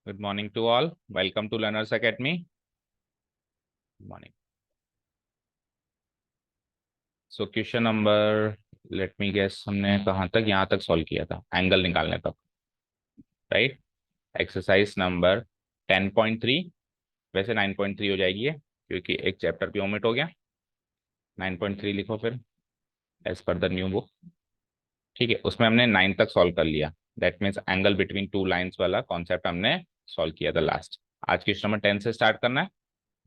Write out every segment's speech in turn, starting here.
Good morning to all. Welcome to Learners Academy. Good morning. So question number let me guess हमने कहाँ तक यहाँ तक solve किया था एंगल निकालने तक, राइट। एक्सरसाइज नंबर 10.3, वैसे 9.3 हो जाएगी ये क्योंकि एक चैप्टर भी ओमिट हो गया। 9.3 लिखो फिर as per the new book. ठीक है, उसमें हमने 9 तक सॉल्व कर लिया। That means angle between two lines वाला कॉन्सेप्ट हमने सॉल्व किया था लास्ट। आज क्वेश्चन नंबर 10 से स्टार्ट करना है।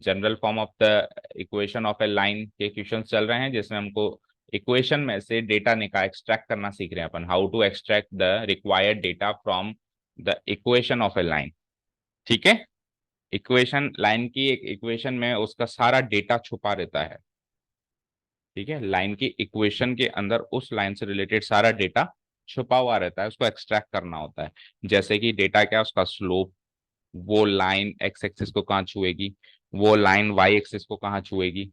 General form of the equation of a line के क्वेश्चन चल रहे हैं जिसमें हमको इक्वेशन में से डेटा निकाल एक्सट्रैक्ट करना सीख रहे हैं अपन, how to extract the required data from the equation of a line. ठीक है, इक्वेशन लाइन की एक इक्वेशन में उसका सारा डेटा छुपा रहता है। ठीक है, लाइन की इक्वेशन के अंदर उस लाइन से रिलेटेड सारा डेटा छुपा हुआ रहता है, उसको एक्सट्रैक्ट करना होता है। जैसे कि डेटा क्या, उसका स्लोप, वो लाइन एक्स एक्सिस को कहाँ छुएगी, वो लाइन वाई एक्सिस को कहाँ छुएगी।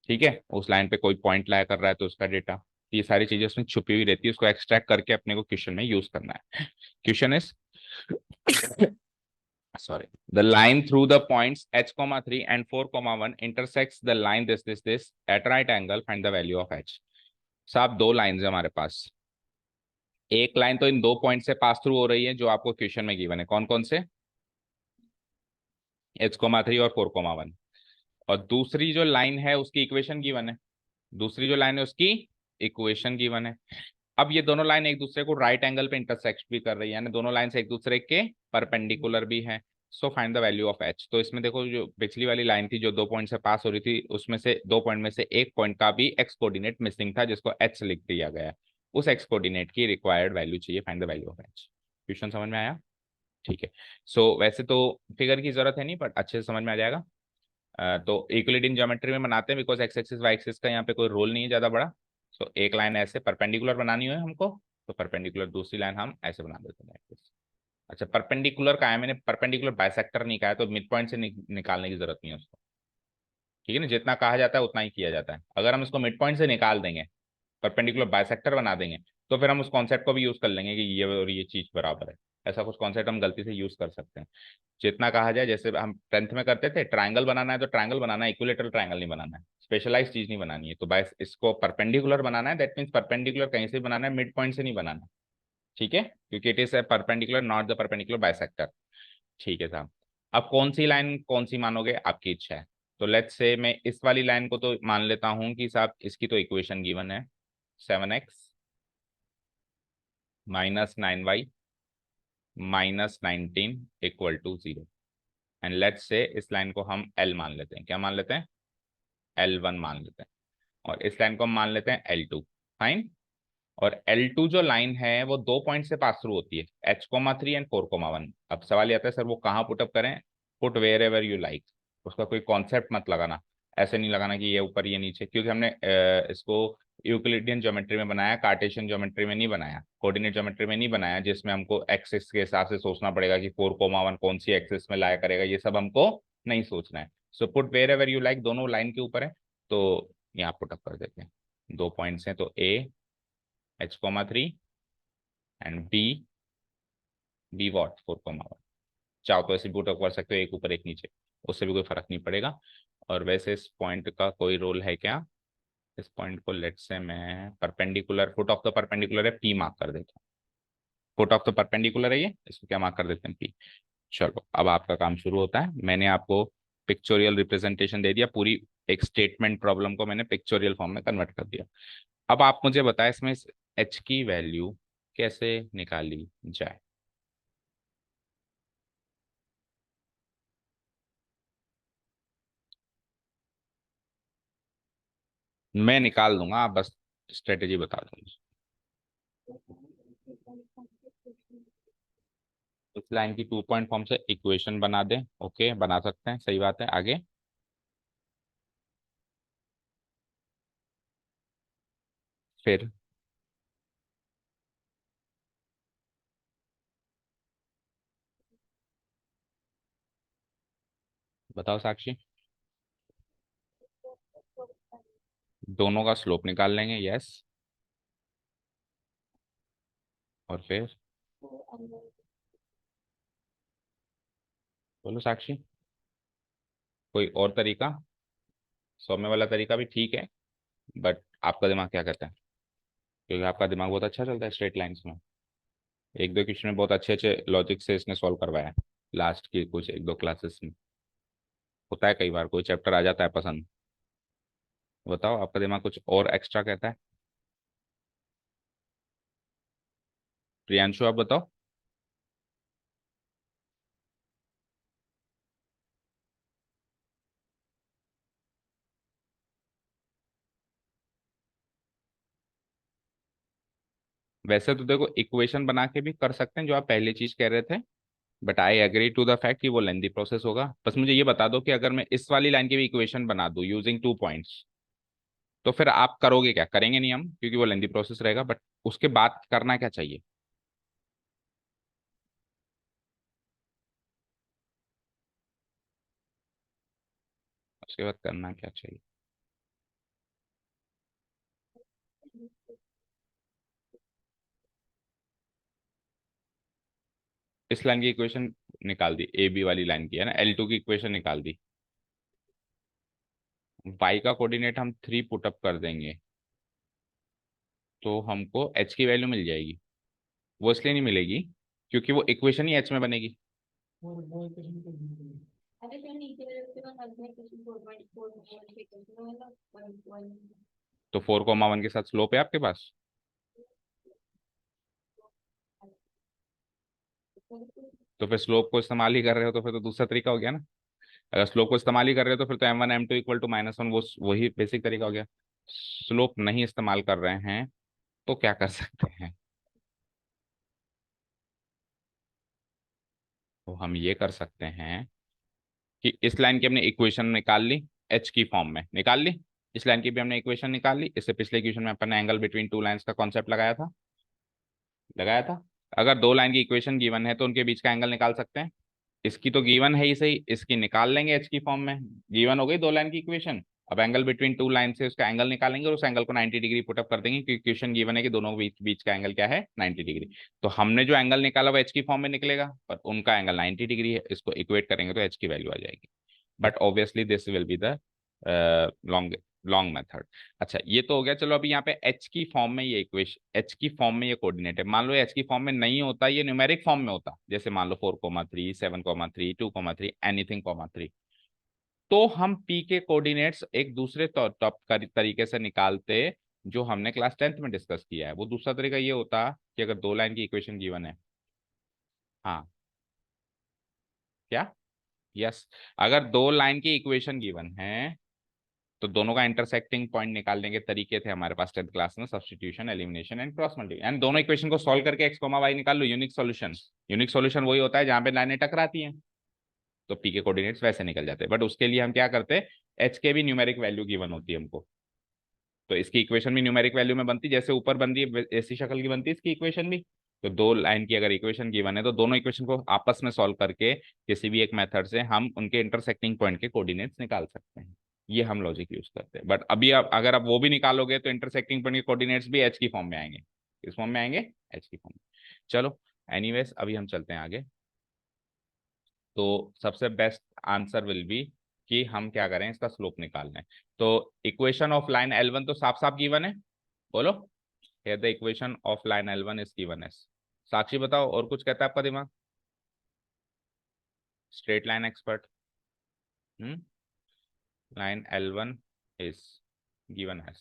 ठीक है, उस लाइन पे कोई पॉइंट लाया कर रहा है तो उसका डेटा, ये सारी चीजें उसमें छुपी हुई रहती है। उसको एक्सट्रैक्ट करके अपने को क्वेश्चन में यूज करना है। Question is sorry, the line through the points h comma 3 and 4 comma 1 intersects the line this at right angle, find the value of h। साहब दो लाइंस है हमारे पास। एक लाइन तो इन दो पॉइंट से पास थ्रू हो रही है जो आपको क्वेश्चन में गिवन है। कौन कौन से? h comma 3 और 4 comma 1। और दूसरी जो लाइन है उसकी इक्वेशन गिवन है। दूसरी जो लाइन है उसकी इक्वेशन गिवन है। अब ये दोनों लाइन एक दूसरे को राइट एंगल पे इंटरसेक्ट भी कर रही है, यानी दोनों लाइन से एक दूसरे के परपेंडिकुलर भी है। So find the value of H. तो इसमें देखो, जो पिछली वाली लाइन थी जो दो पॉइंट से पास हो रही थी, उसमें से दो पॉइंट में से एक पॉइंट का भी एक्स कोऑर्डिनेट मिसिंग था जिसको एच लिख दिया गया। उस एक्स कोऑर्डिनेट की रिक्वायर्ड वैल्यू चाहिए, find the value of H. Question समझ में आया? ठीक है। सो वैसे तो फिगर की जरूरत है नहीं, बट अच्छे से समझ में आ जाएगा। तो यूक्लिडियन ज्योमेट्री में बनाते हैं because X axis Y axis का यहाँ पे कोई रोल नहीं है ज्यादा बड़ा। सो एक लाइन ऐसे परपेंडिकुलर बनानी है हमको, तो परपेंडिकुलर दूसरी लाइन हम ऐसे बना देते हैं। अच्छा, परपेंडिकुलर का है, मैंने परपेंडिकुलर बाइसेक्टर नहीं कहा है, तो मिड पॉइंट से निकालने की जरूरत नहीं है उसको। ठीक है ना, जितना कहा जाता है उतना ही किया जाता है। अगर हम इसको मिड पॉइंट से निकाल देंगे, परपेंडिकुलर बाइसेक्टर बना देंगे, तो फिर हम उस कॉन्सेप्ट को भी यूज कर लेंगे कि ये और ये चीज बराबर है। ऐसा कुछ कॉन्सेप्ट हम गलती से यूज कर सकते हैं। जितना कहा जाए, जैसे हम 10th में करते थे, ट्रायंगल बनाना है तो ट्रायंगल बनाना है, इक्विलेटरल ट्रायंगल नहीं बनाना है, स्पेशलाइज चीज नहीं बनानी है। तो बाइस इसको परपेंडिकुलर बनाना है, दैट मीन्स परपेंडिकुलर कहीं से बनाना है, मिड पॉइंट से नहीं बनाना। ठीक है, क्योंकि it is a perpendicular not the perpendicular bisector. ठीक है साहब। अब कौन सी लाइन कौन सी मानोगे, आपकी इच्छा है। तो लेट्स से मैं इस वाली लाइन को तो मान लेता हूं कि साहब इसकी तो इक्वेशन गिवन है, 7x minus 9y minus 19 equal to 0। And let's say इस लाइन को हम L मान लेते हैं। क्या मान लेते हैं? L1 मान लेते हैं। और इस लाइन को हम मान लेते हैं L2। फाइन। और L2 जो लाइन है वो दो पॉइंट से पास थ्रू होती है, h,3 एंड 4,1। अब सवाल ये आता है सर वो कहाँ पुटअप करें? Put wherever you like. उसका कोई कॉन्सेप्ट मत लगाना, ऐसे नहीं लगाना कि ये ऊपर ये नीचे, क्योंकि हमने इसको यूक्लिडियन ज्योमेट्री में बनाया, कार्टेशियन ज्योमेट्री में नहीं बनाया, कोऑर्डिनेट ज्योमेट्री में नहीं बनाया, जिसमें हमको एक्सिस के हिसाब से सोचना पड़ेगा कि 4,1 कौन सी एक्सिस में लाया करेगा, ये सब हमको नहीं सोचना है। So put wherever you like, दोनों लाइन के ऊपर है, तो यहाँ पुटअप कर देते हैं। दो पॉइंट्स हैं तो ए h,3 एंड बी वॉट 4,1। चाहो तो ऐसे पुटअप कर सकते हो, एक ऊपर एक नीचे, उससे भी कोई फर्क नहीं पड़ेगा। और वैसे इस पॉइंट का कोई रोल है क्या? इस पॉइंट को लेट से मैं perpendicular, foot of the perpendicular है, पी मार्क कर देता हूँ। फुट ऑफ द परपेंडिकुलर है ये, इसको क्या मार्क कर देते हैं? पी। चलो अब आपका काम शुरू होता है। मैंने आपको पिक्चोरियल रिप्रेजेंटेशन दे दिया, पूरी एक स्टेटमेंट प्रॉब्लम को मैंने पिक्चोरियल फॉर्म में कन्वर्ट कर दिया। अब आप मुझे बताएं इसमें एच की वैल्यू कैसे निकाली जाए। मैं निकाल दूंगा, आप बस स्ट्रेटेजी बता दो मुझे। इस लाइन की टू पॉइंट फॉर्म से इक्वेशन बना दें, ओके बना सकते हैं, सही बात है। आगे फिर बताओ साक्षी। दोनों का स्लोप निकाल लेंगे, यस। और फिर बोलो साक्षी, कोई और तरीका? सौम्य वाला तरीका भी ठीक है, बट आपका दिमाग क्या कहता है? क्योंकि आपका दिमाग बहुत अच्छा चलता है स्ट्रेट लाइंस में। एक दो क्वेश्चन में बहुत अच्छे अच्छे लॉजिक से इसने सॉल्व करवाया है, लास्ट की कुछ एक दो क्लासेस में। होता है कई बार कोई चैप्टर आ जाता है पसंद। बताओ, आपका दिमाग कुछ और एक्स्ट्रा कहता है? प्रियांशु, आप बताओ। वैसे तो देखो, इक्वेशन बना के भी कर सकते हैं जो आप पहली चीज कह रहे थे, but I agree to the fact कि वो लेंदी प्रोसेस होगा। बस मुझे ये बता दो कि अगर मैं इस वाली लाइन की भी इक्वेशन बना दूं यूजिंग 2 पॉइंट्स, तो फिर आप करोगे क्या? करेंगे नहीं हम, क्योंकि वो लेंदी प्रोसेस रहेगा, बट उसके बाद करना क्या चाहिए? उसके बाद करना क्या चाहिए? इस लाइन की इक्वेशन निकाल दी, ए बी वाली लाइन की है ना, L2 की इक्वेशन निकाल दी। y का कोऑर्डिनेट हम 3 पुटअप कर देंगे, तो हमको h की वैल्यू मिल जाएगी। वो इसलिए नहीं मिलेगी क्योंकि वो इक्वेशन ही h में बनेगी। तो 4,1 के साथ स्लोप है आपके पास। तो फिर स्लोप को इस्तेमाल ही कर रहे हो, तो फिर तो दूसरा तरीका हो गया ना। अगर स्लोप को इस्तेमाल ही कर रहे हो तो फिर तो M1 M2 इक्वल टू -1, वो वही बेसिक तरीका हो गया। स्लोप नहीं इस्तेमाल कर रहे हैं तो क्या कर सकते हैं? तो हम ये कर सकते हैं कि इस लाइन की हमने इक्वेशन निकाल ली, एच की फॉर्म में निकाल ली। इस लाइन की भी हमने इक्वेशन निकाल ली। इससे पिछले इक्वेशन में अपन ने एंगल बिटवीन टू लाइंस का कॉन्सेप्ट लगाया था। अगर दो लाइन की इक्वेशन गिवन है तो उनके बीच का एंगल निकाल सकते हैं। इसकी तो गिवन है ही सही, इसकी निकाल लेंगे एच की फॉर्म में। गिवन हो गई दो लाइन की इक्वेशन। अब एंगल बिटवीन टू लाइन से उसका एंगल निकालेंगे और उस एंगल को 90 डिग्री पुटअप कर देंगे, क्योंकि इक्वेशन गिवन है कि दोनों बीच बीच का एंगल क्या है, 90 डिग्री। तो हमने जो एंगल निकाला वो एच की फॉर्म में निकलेगा, पर उनका एंगल 90 डिग्री है। इसको इक्वेट करेंगे तो एच की वैल्यू आ जाएगी। But obviously this will be the long long method. अच्छा, ये तो हो गया। चलो अभी यहाँ पे एच की फॉर्म में ये इक्वेशन, एच की फॉर्म में ये कोऑर्डिनेट है। मान लो एच की फॉर्म में नहीं होता, ये न्यूमेरिक फॉर्म में होता, जैसे मान लो 4,3 7,3 2,3 एनीथिंग 3, तो हम पी के कोऑर्डिनेट्स एक दूसरे टॉप तरीके से निकालते, जो हमने क्लास 10th में डिस्कस किया है। वो दूसरा तरीका ये होता कि अगर दो लाइन की इक्वेशन गिवन है। हाँ, क्या? यस। अगर दो लाइन की इक्वेशन गिवन है तो दोनों का इंटरसेक्टिंग पॉइंट निकालने के तरीके थे हमारे पास 10th क्लास में, substitution, elimination and cross multiplication. And दोनों इक्वेशन को सॉल्व करके एक्स कॉमा वाई निकाल लो, यूनिक सॉल्यूशन। यूनिक सॉल्यूशन वही होता है जहां पे लाइनें टकराती हैं, तो पी के कोऑर्डिनेट्स वैसे निकल जाते हैं। बट उसके लिए हम क्या करते, एच के भी न्यूमेरिक वैल्यू गिवन होती है हमको, तो इसकी इक्वेशन भी न्यूमेरिक वैल्यू में बनती, जैसे ऊपर बनती है ऐसी शक्ल की बनती है इसकी इक्वेशन भी। तो दो लाइन की अगर इक्वेशन गिवन है तो दोनों इक्वेशन को आपस में सॉल्व करके किसी भी एक मेथड से हम उनके इंटरसेक्टिंग पॉइंट के कोऑर्डिनेट्स निकाल सकते हैं। ये हम लॉजिक यूज करते हैं। बट अभी आप अगर आप वो भी निकालोगे तो इंटरसेक्टिंग पॉइंट के कोऑर्डिनेट्स भी एच की फॉर्म में आएंगे। किस फॉर्म में आएंगे? एच की फॉर्म में। चलो, एनीवेज अभी हम चलते हैं आगे। तो सबसे बेस्ट आंसर विल बी कि हम क्या करें, इसका स्लोप निकालना है। तो इक्वेशन ऑफ लाइन L1 तो साफ साफ गिवन है। बोलो, here the equation of line L1 is given as। साक्षी बताओ, और कुछ कहता है आपका दिमाग? Straight line expert. Hmm. Line L1 is given as,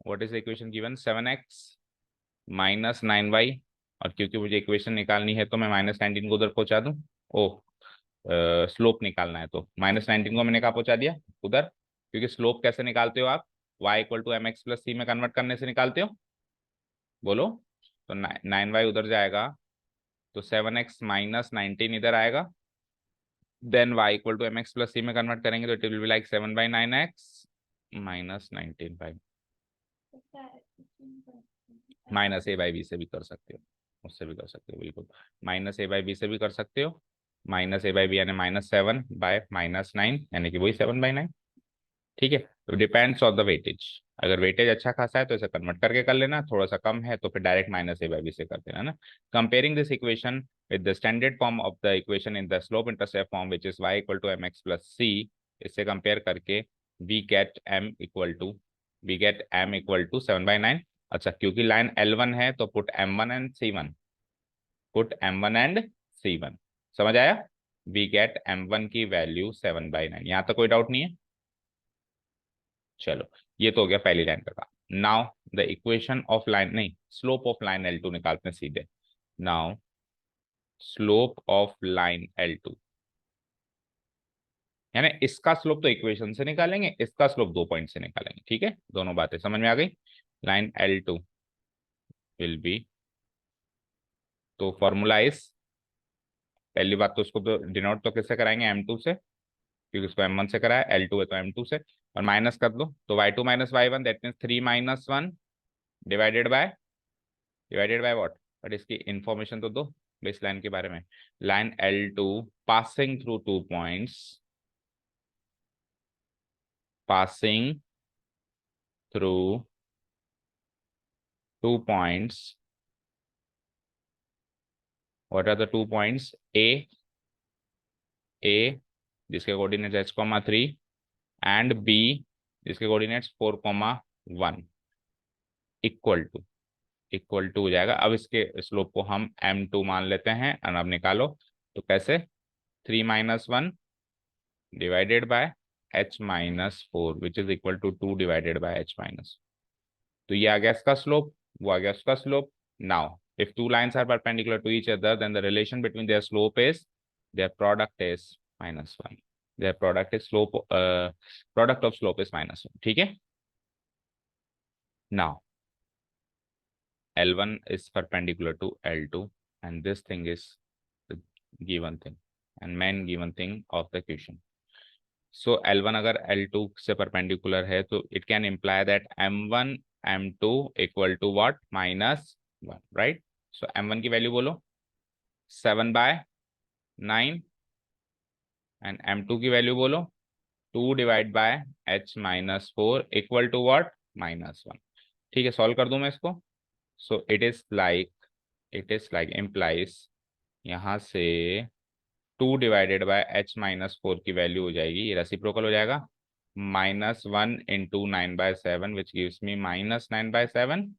what is the equation given? 7x -9y। और क्योंकि मुझे इक्वेशन निकालनी है तो मैं -19 को उधर पहुंचा दूं। ओह, स्लोप निकालना है तो -19 को मैंने कहा पहुंचा दिया उधर, क्योंकि स्लोप कैसे निकालते हो आप? y equal to M X plus C में कन्वर्ट करने से निकालते हो। बोलो। तो 9y उधर जाएगा, तो 7x -19 इधर आएगा। Then y equal to M X plus C में कन्वर्ट करेंगे तो it will be like 7/9x -19/। -a/b से भी कर सकते हो, उससे भी कर सकते हो बिल्कुल। -a/b से भी कर सकते हो। -a/b यानी -7/-9 यानी कि वही 7/9। ठीक है, तो डिपेंड्स ऑन द वेटेज। अगर वेटेज अच्छा खासा है तो इसे कन्वर्ट करके कर लेना, थोड़ा सा कम है तो फिर direct minus A by B से कर देना ना। Comparing this equation with the standard form of the equation in the slope intercept form which is y equal to M X plus C, इससे कंपेयर करके we get m equal to 7/9। अच्छा, क्योंकि line L1 है तो put m1 and c1, put m1 and c1। समझ आया? We get m1 की value 7/9। यहां तक कोई डाउट नहीं है? चलो, ये तो हो गया पहली लाइन का काम। Now the equation of line, नहीं, स्लोप ऑफ लाइन L2 निकालते हैं सीधे। Now slope of line L2, यानी इसका स्लोप तो इक्वेशन से निकालेंगे, इसका स्लोप 2 पॉइंट से निकालेंगे। ठीक है, दोनों बातें समझ में आ गई। लाइन L2 विल बी, तो फॉर्मूला इज, पहली बात तो उसको तो डिनोट तो किससे कराएंगे, M2 से, क्योंकि उसको M1 से कराया, L2 है तो M2 से, और माइनस कर दो तो y2 minus y1, that means 3 minus 1 divided by what. But इसकी इंफॉर्मेशन तो दो बेस लाइन के बारे में। Line L2 passing through 2 points, passing through 2 points, what are the 2 points, A जिसके कोऑर्डिनेट्स h,3 एंड बी जिसके कोऑर्डिनेट्स 4,1, इक्वल टू हो जाएगा। अब इसके स्लोप को हम m2 मान लेते हैं, और अब निकालो तो कैसे, 3 - 1 divided by h-4 which is equal to 2 divided by h-, तो ये आ गया इसका स्लोप, वो आ गया उसका slope. Now if two lines are perpendicular to each other then the relation between their slope is their product is -1, their product is slope, product of slope is -1। ठीक है, now L1 is perpendicular to L2 and this thing is the given thing and main given thing of the question. So L1 अगर L2 से perpendicular है तो it can imply that M1 M2 equal to what, -1, right? So M1 की value बोलो 7/9 and M2 की value बोलो 2 divide by h-4 equal to what, -1। ठीक है, सॉल्व कर दूं मैं इसको। So it is like implies, यहाँ से 2 डिवाइडेड बाय h-4 की वैल्यू हो जाएगी, ये रेसिप्रोकल हो जाएगा, -1 इंटू 9/7 विच गिव्स मी -9/7।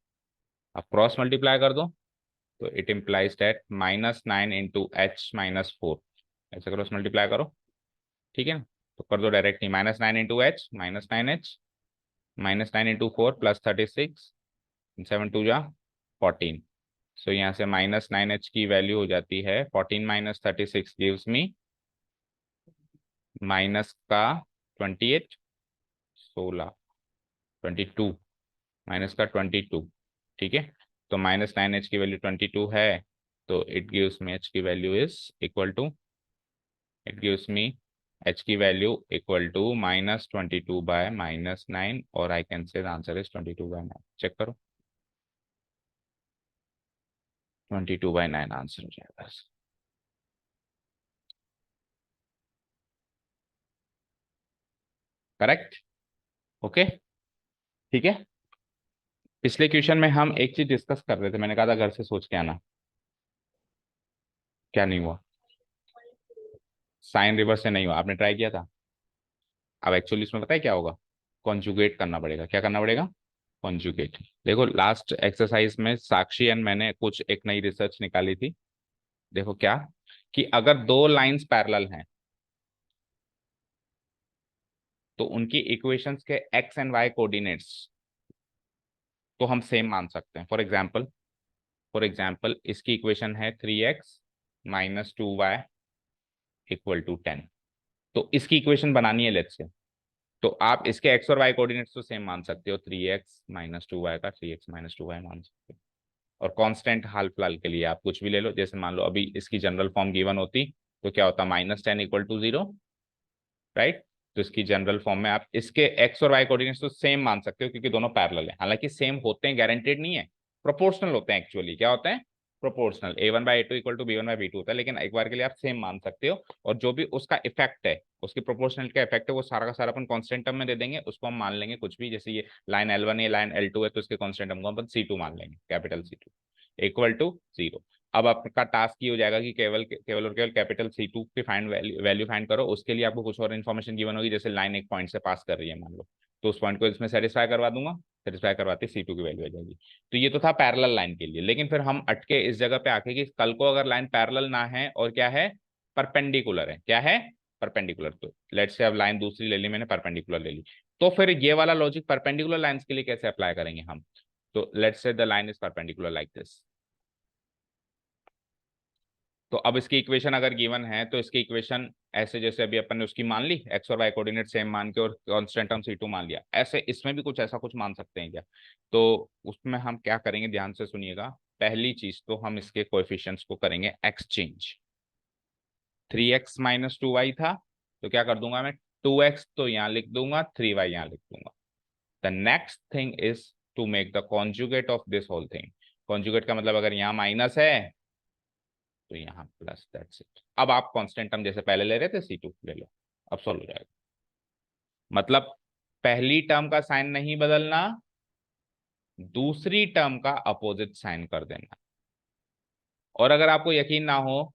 अब क्रॉस मल्टीप्लाई कर दो तो it implies that -9 into h-4, ऐसे क्रॉस मल्टीप्लाई करो। ठीक है ना, तो कर दो directly, -9 into h, -9h, -9 into 4 plus 36, 7 2 जा 14। सो यहाँ से -9h की वैल्यू हो जाती है 14 - 36 गिव्स मी माइनस का 28, 16, 22, माइनस का 22। ठीक है, तो -9h की वैल्यू 22 है, तो इट गिव्स मी h की वैल्यू is equal to, it gives me h की वैल्यू इक्वल टू -22/-9, और I can say the answer is 22/9। Check करो, 22/9 आंसर हो जाएगा। करेक्ट, ओके, ठीक है। पिछले क्वेश्चन में हम एक चीज डिस्कस कर रहे थे, मैंने कहा था घर से सोच के आना, क्या नहीं हुआ, साइन रिवर्स से नहीं हुआ, आपने ट्राई किया था। अब एक्चुअली इसमें पता है क्या होगा, कॉन्जुगेट करना पड़ेगा। क्या करना पड़ेगा, कॉन्जुगेट। देखो लास्ट एक्सरसाइज में साक्षी एंड मैंने कुछ एक नई रिसर्च निकाली थी। देखो क्या, कि अगर दो लाइंस पैरेलल हैं तो उनकी इक्वेशंस के एक्स एंड वाई कोऑर्डिनेट्स तो हम सेम मान सकते हैं। फॉर एग्जाम्पल इसकी इक्वेशन है 3x - 2y = 10, तो इसकी इक्वेशन बनानी है लेट्स से, तो आप इसके एक्स और वाई कोऑर्डिनेट्स तो सेम मान सकते हो, 3x - 2y का 3x - 2y मान सकते हो। और कांस्टेंट हाल फिलहाल के लिए आप कुछ भी ले लो, जैसे मान लो अभी इसकी जनरल फॉर्म गिवन होती तो क्या होता, -10 = 0, राइट। तो इसकी जनरल फॉर्म में आप इसके एक्स और वाई कोऑर्डिनेट्स तो सेम मान सकते हो क्योंकि दोनों पैरेलल हैं। हालांकि सेम होते हैं गारंटेड नहीं है, प्रोपोर्शनल होते हैं एक्चुअली। क्या होते हैं, proportional a1/a2 equal to b1/b2 होता है, लेकिन एक बार के लिए आप सेम मान सकते हो, और जो भी उसका इफेक्ट है, उसकी प्रोपोर्शनल का इफेक्ट है, वो सारा का सारा अपन कांस्टेंट टर्म में दे देंगे, उसको हम मान लेंगे कुछ भी, जैसे ये लाइन L1 है, लाइन L2 है, तो इसके कांस्टेंट टर्म को अपन C2 मान लेंगे, कैपिटल C2 इक्वल टू 0। अब आपका टास्क ये हो जाएगा कि केवल केवल और केवल कैपिटल C2 की फाइंड वैल्यू फाइंड करो। उसके लिए आपको कुछ और इन्फॉर्मेशन गिवन होगी, जैसे लाइन एक पॉइंट से पास कर रही है मान लो, तो उस पॉइंट को इसमें सेटिस्फाई करवा दूंगा, सेटिस्फाई करवाते C2 की वैल्यू आ जाएगी। तो ये तो था पैरेलल लाइन के लिए, लेकिन फिर हम अटके इस जगह पे आके कि कल को अगर लाइन पैरेलल ना है और क्या है, परपेंडिकुलर है, क्या है, परपेंडिकुलर, तो लेट्स से अब लाइन दूसरी ले ली मैंने, परपेंडिकुलर ले ली, तो फिर ये वाला लॉजिक परपेंडिकुलर लाइंस के लिए कैसे अप्लाई करेंगे हम। तो let's say the line is perpendicular like this. तो अब इसकी इक्वेशन अगर गिवन है तो इसकी इक्वेशन ऐसे, जैसे अभी अपन ने उसकी मान ली, एक्स और वाई कोऑर्डिनेट सेम मान के और कांस्टेंट टर्म C2 मान लिया, ऐसे इसमें भी कुछ ऐसा कुछ मान सकते हैं क्या। तो उसमें हम क्या करेंगे, ध्यान से सुनिएगा। पहली चीज तो हम इसके कोएफिशिएंट्स को करेंगे एक्सचेंज। 3x - 2y था, तो क्या कर दूंगा मैं, 2x तो यहाँ लिख दूंगा, 3y यहाँ लिख दूंगा। The next thing is to make the conjugate of this whole thing. Conjugate का मतलब अगर यहाँ माइनस है तो यहाँ प्लस, दैट्स इट। अब आप कांस्टेंट टर्म जैसे पहले ले रहे थे C2 ले लो, अब सॉल्व हो जाएगा। मतलब पहली टर्म का साइन नहीं बदलना, दूसरी टर्म का अपोजिट साइन कर देना। और अगर आपको यकीन ना हो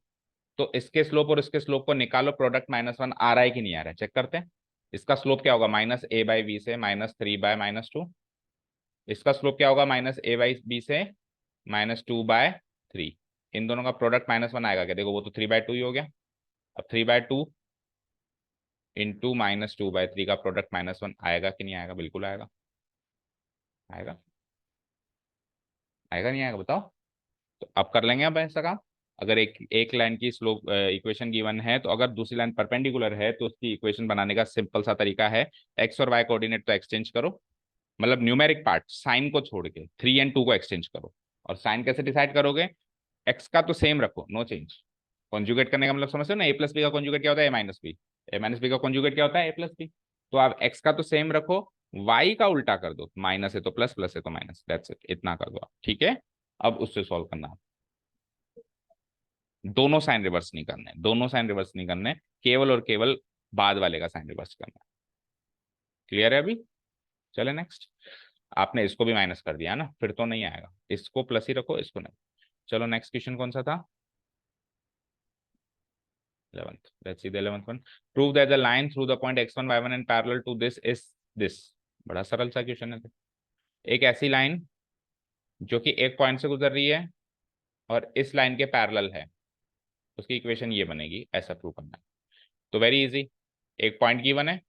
तो इसके स्लोप और इसके स्लोप को निकालो, प्रोडक्ट -1 आ रहा है कि नहीं आ रहा है, चेक करते हैं। इसका स्लोप क्या होगा, -a/b से -3/-2। इसका स्लोप क्या होगा, -a/b से -2/3। इन दोनों का प्रोडक्ट -1 आएगा क्या, देखो वो तो 3/2 ही हो गया। अब 3/2 इंटू -2/3 का प्रोडक्ट -1 आएगा कि नहीं आएगा, बिल्कुल आएगा, आएगा, आएगा नहीं आएगा बताओ। तो अब कर लेंगे अब ऐसा काम। अगर एक एक लाइन की स्लोप इक्वेशन गिवन है, तो अगर दूसरी लाइन परपेंडिकुलर है तो उसकी इक्वेशन बनाने का सिंपल सा तरीका है, एक्स और वाई कोऑर्डिनेट तो एक्सचेंज करो, मतलब न्यूमेरिक पार्ट साइन को छोड़ के 3 और 2 को एक्सचेंज करो। और साइन कैसे डिसाइड करोगे, एक्स का तो सेम रखो, नो चेंज। कॉन्जुगेट करने का मतलब समझते हो ना, a+b का कॉन्जुगेट क्या होता है, a-b, a-b का कॉन्जुगेट क्या होता है, a+b। तो आप एक्स का तो सेम रखो, वाई का उल्टा कर दो, माइनस है तो प्लस, प्लस है तो माइनस, दैट्स इट, इतना कर दो आप, ठीक है। अब उससे सॉल्व करना, दोनों साइन रिवर्स नहीं करने, दोनों साइन रिवर्स नहीं करने, केवल और केवल बाद वाले का साइन रिवर्स करना। क्लियर है अभी, चले नेक्स्ट। आपने इसको भी माइनस कर दिया ना, फिर तो नहीं आएगा, इसको प्लस ही रखो, इसको नहीं। चलो नेक्स्ट क्वेश्चन कौन सा था, 11th, let's see the 11th one. Prove that the line through the point x1 y1 and parallel to this is this। बड़ा सरल सा क्वेश्चन है। एक ऐसी लाइन जो कि एक पॉइंट से गुजर रही है और इस लाइन के पैरेलल है, उसकी इक्वेशन ये बनेगी, ऐसा प्रूव करना है। तो वेरी इजी, एक पॉइंट गिवन है,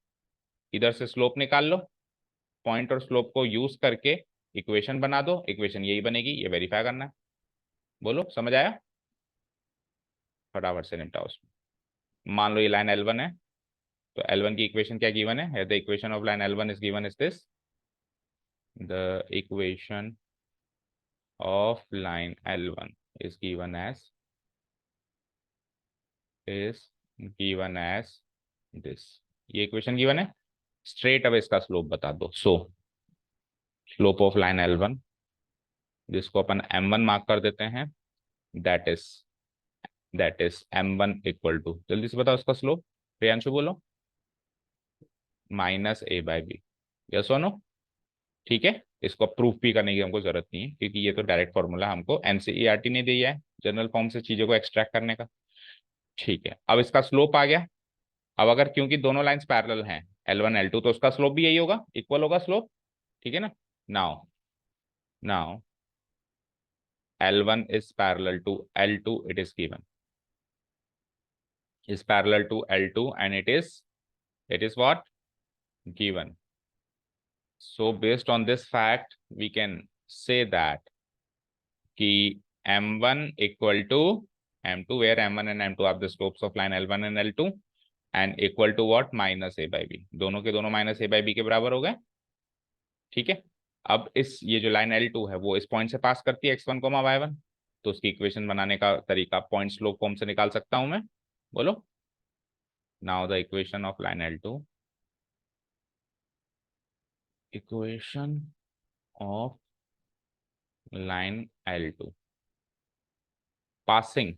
इधर से स्लोप निकाल लो, पॉइंट और स्लोप को यूज करके इक्वेशन बना दो, इक्वेशन यही बनेगी, ये वेरीफाई करना है। बोलो समझ आया, फटाफट से निपटाओ उसमें। मान लो ये लाइन L1 है, तो L1 की इक्वेशन क्या गिवन है, the equation of line L1 is given is this, the equation of line L1 is given as this। ये इक्वेशन गिवन है, स्ट्रेट अब इसका स्लोप बता दो। सो स्लोप ऑफ लाइन L1, जिसको अपन M1 मार्क कर देते हैं, that is M1 equal to, जल्दी से बताओ उसका स्लोप, प्रियांशु बोलो, -a/b। यस और नो, ठीक है। इसको प्रूफ भी करने की हमको जरूरत नहीं है, क्योंकि ये तो डायरेक्ट फॉर्मूला हमको एनसीईआरटी ने दिया है, जनरल फॉर्म से चीजों को एक्सट्रैक्ट करने का। ठीक है, अब इसका स्लोप आ गया। अब अगर क्योंकि दोनों लाइंस पैरेलल हैं, L1 L2, तो उसका स्लोप भी यही होगा, इक्वल होगा स्लोप, ठीक है ना। Now now L1 is parallel to L2, it is given, is parallel to L2 and it is what, given। So based on this fact we can say that कि M1 equal to M2, where M1 and M2 are the slopes of line L1 and L2, and equal to what, -a/b। दोनों के दोनों -a/b के बराबर हो गए, ठीक है। अब इस ये जो लाइन L2 है वो इस पॉइंट से पास करती है x1, y1, तो उसकी इक्वेशन बनाने का तरीका पॉइंट स्लोप फॉर्म से निकाल सकता हूं मैं, बोलो। Now the equation of line L2, equation of line L2, passing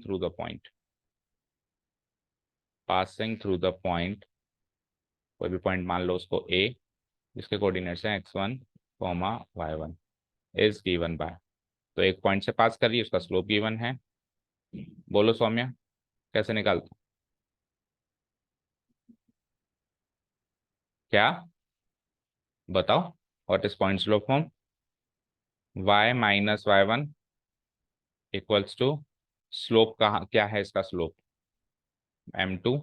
through the point, passing through the point, कोई भी पॉइंट मान लो उसको ए, जिसके कोऑर्डिनेट्स हैं x1 y1 is given by, तो एक पॉइंट से पास कर रही है, उसका स्लोप गिवन है। बोलो सौम्या, कैसे निकालते? क्या बताओ? What is point slope form? y minus y1 equals to, slope कहाँ क्या है इसका slope? m2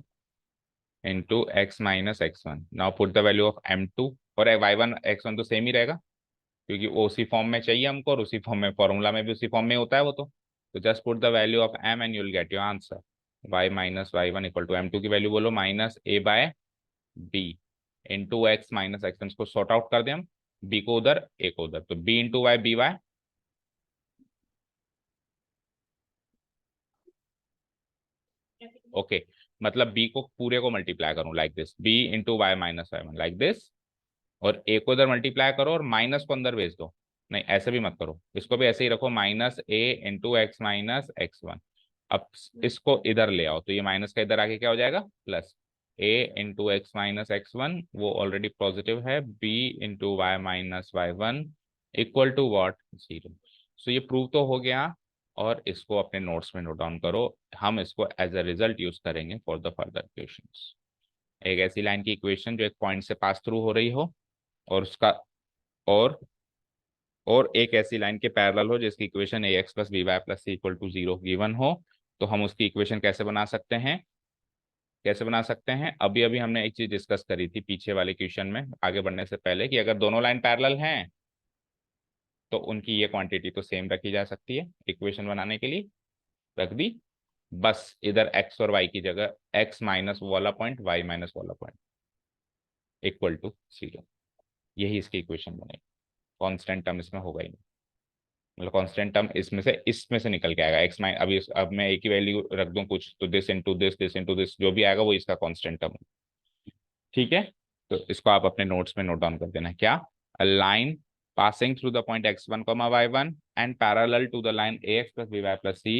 into x minus x1। Now put the value of m2 और y1 x1 तो सेम ही रहेगा, क्योंकि वो उसी फॉर्म में चाहिए हमको, और उसी फॉर्म में फॉर्मूला में भी उसी फॉर्म में होता है वो तो just put the value of m and you will get your answer. y minus y1 equal to m2 की वैल्यू बोलो minus a by b into x minus X, को सॉर्ट आउट कर दें हम, b को उधर a को उधर, तो b into Y B Y, okay, मतलब b को पूरे को मल्टीप्लाई करूं like this, b into Y minus Y one like this, और a को इधर मल्टीप्लाई करो और माइनस को अंदर भेज दो। नहीं ऐसे भी मत करो, इसको भी ऐसे ही रखो, minus a into x minus x one. अब इसको इधर ले आओ, तो ये माइनस का इधर आके क्या हो जाएगा, plus a into x minus x one, वो ऑलरेडी पॉजिटिव है, b into Y minus Y one equal to what, zero. So ये प्रूव तो हो गया, और इसको अपने नोट्स में नोट डाउन करो, हम इसको एज अ रिजल्ट यूज करेंगे फॉर द फर्दर क्वेश्चंस। एक ऐसी लाइन की इक्वेशन जो एक पॉइंट से पास थ्रू हो रही हो, और उसका और और एक ऐसी लाइन के पैरेलल हो जिसकी equation A X plus B Y plus C equal to zero given हो, तो हम उसकी इक्वेशन कैसे बना सकते हैं? कैसे बना सकते हैं? अभी अभी हमने एक चीज डिस्कस करी थी पीछे वाले क्वेश्चन में, आगे बढ़ने से पहले, कि अगर दोनों लाइन पैरेलल हैं तो उनकी ये क्वांटिटी तो सेम रखी जा सकती है इक्वेशन बनाने के लिए, रख दी, बस इधर एक्स और वाई की जगह एक्स माइनस वाला पॉइंट, वाई माइनस वाला पॉइंट इक्वल टू जीरो, यही इसकी इक्वेशन बनेगी। कांस्टेंट टर्म इसमें होगा ही नहीं, मतलब कांस्टेंट टर्म इसमें से निकल के आएगा, एक्स माइन, अभी अब मैं एक ही वैल्यू रख दूं कुछ, तो दिस इंटू दिस जो भी आएगा वो इसका कांस्टेंट टर्म, ठीक है? तो इसको आप अपने नोट्स में नोट डाउन कर देना, क्या? A line passing through the point x1 comma y1 and parallel to the line ax plus by plus c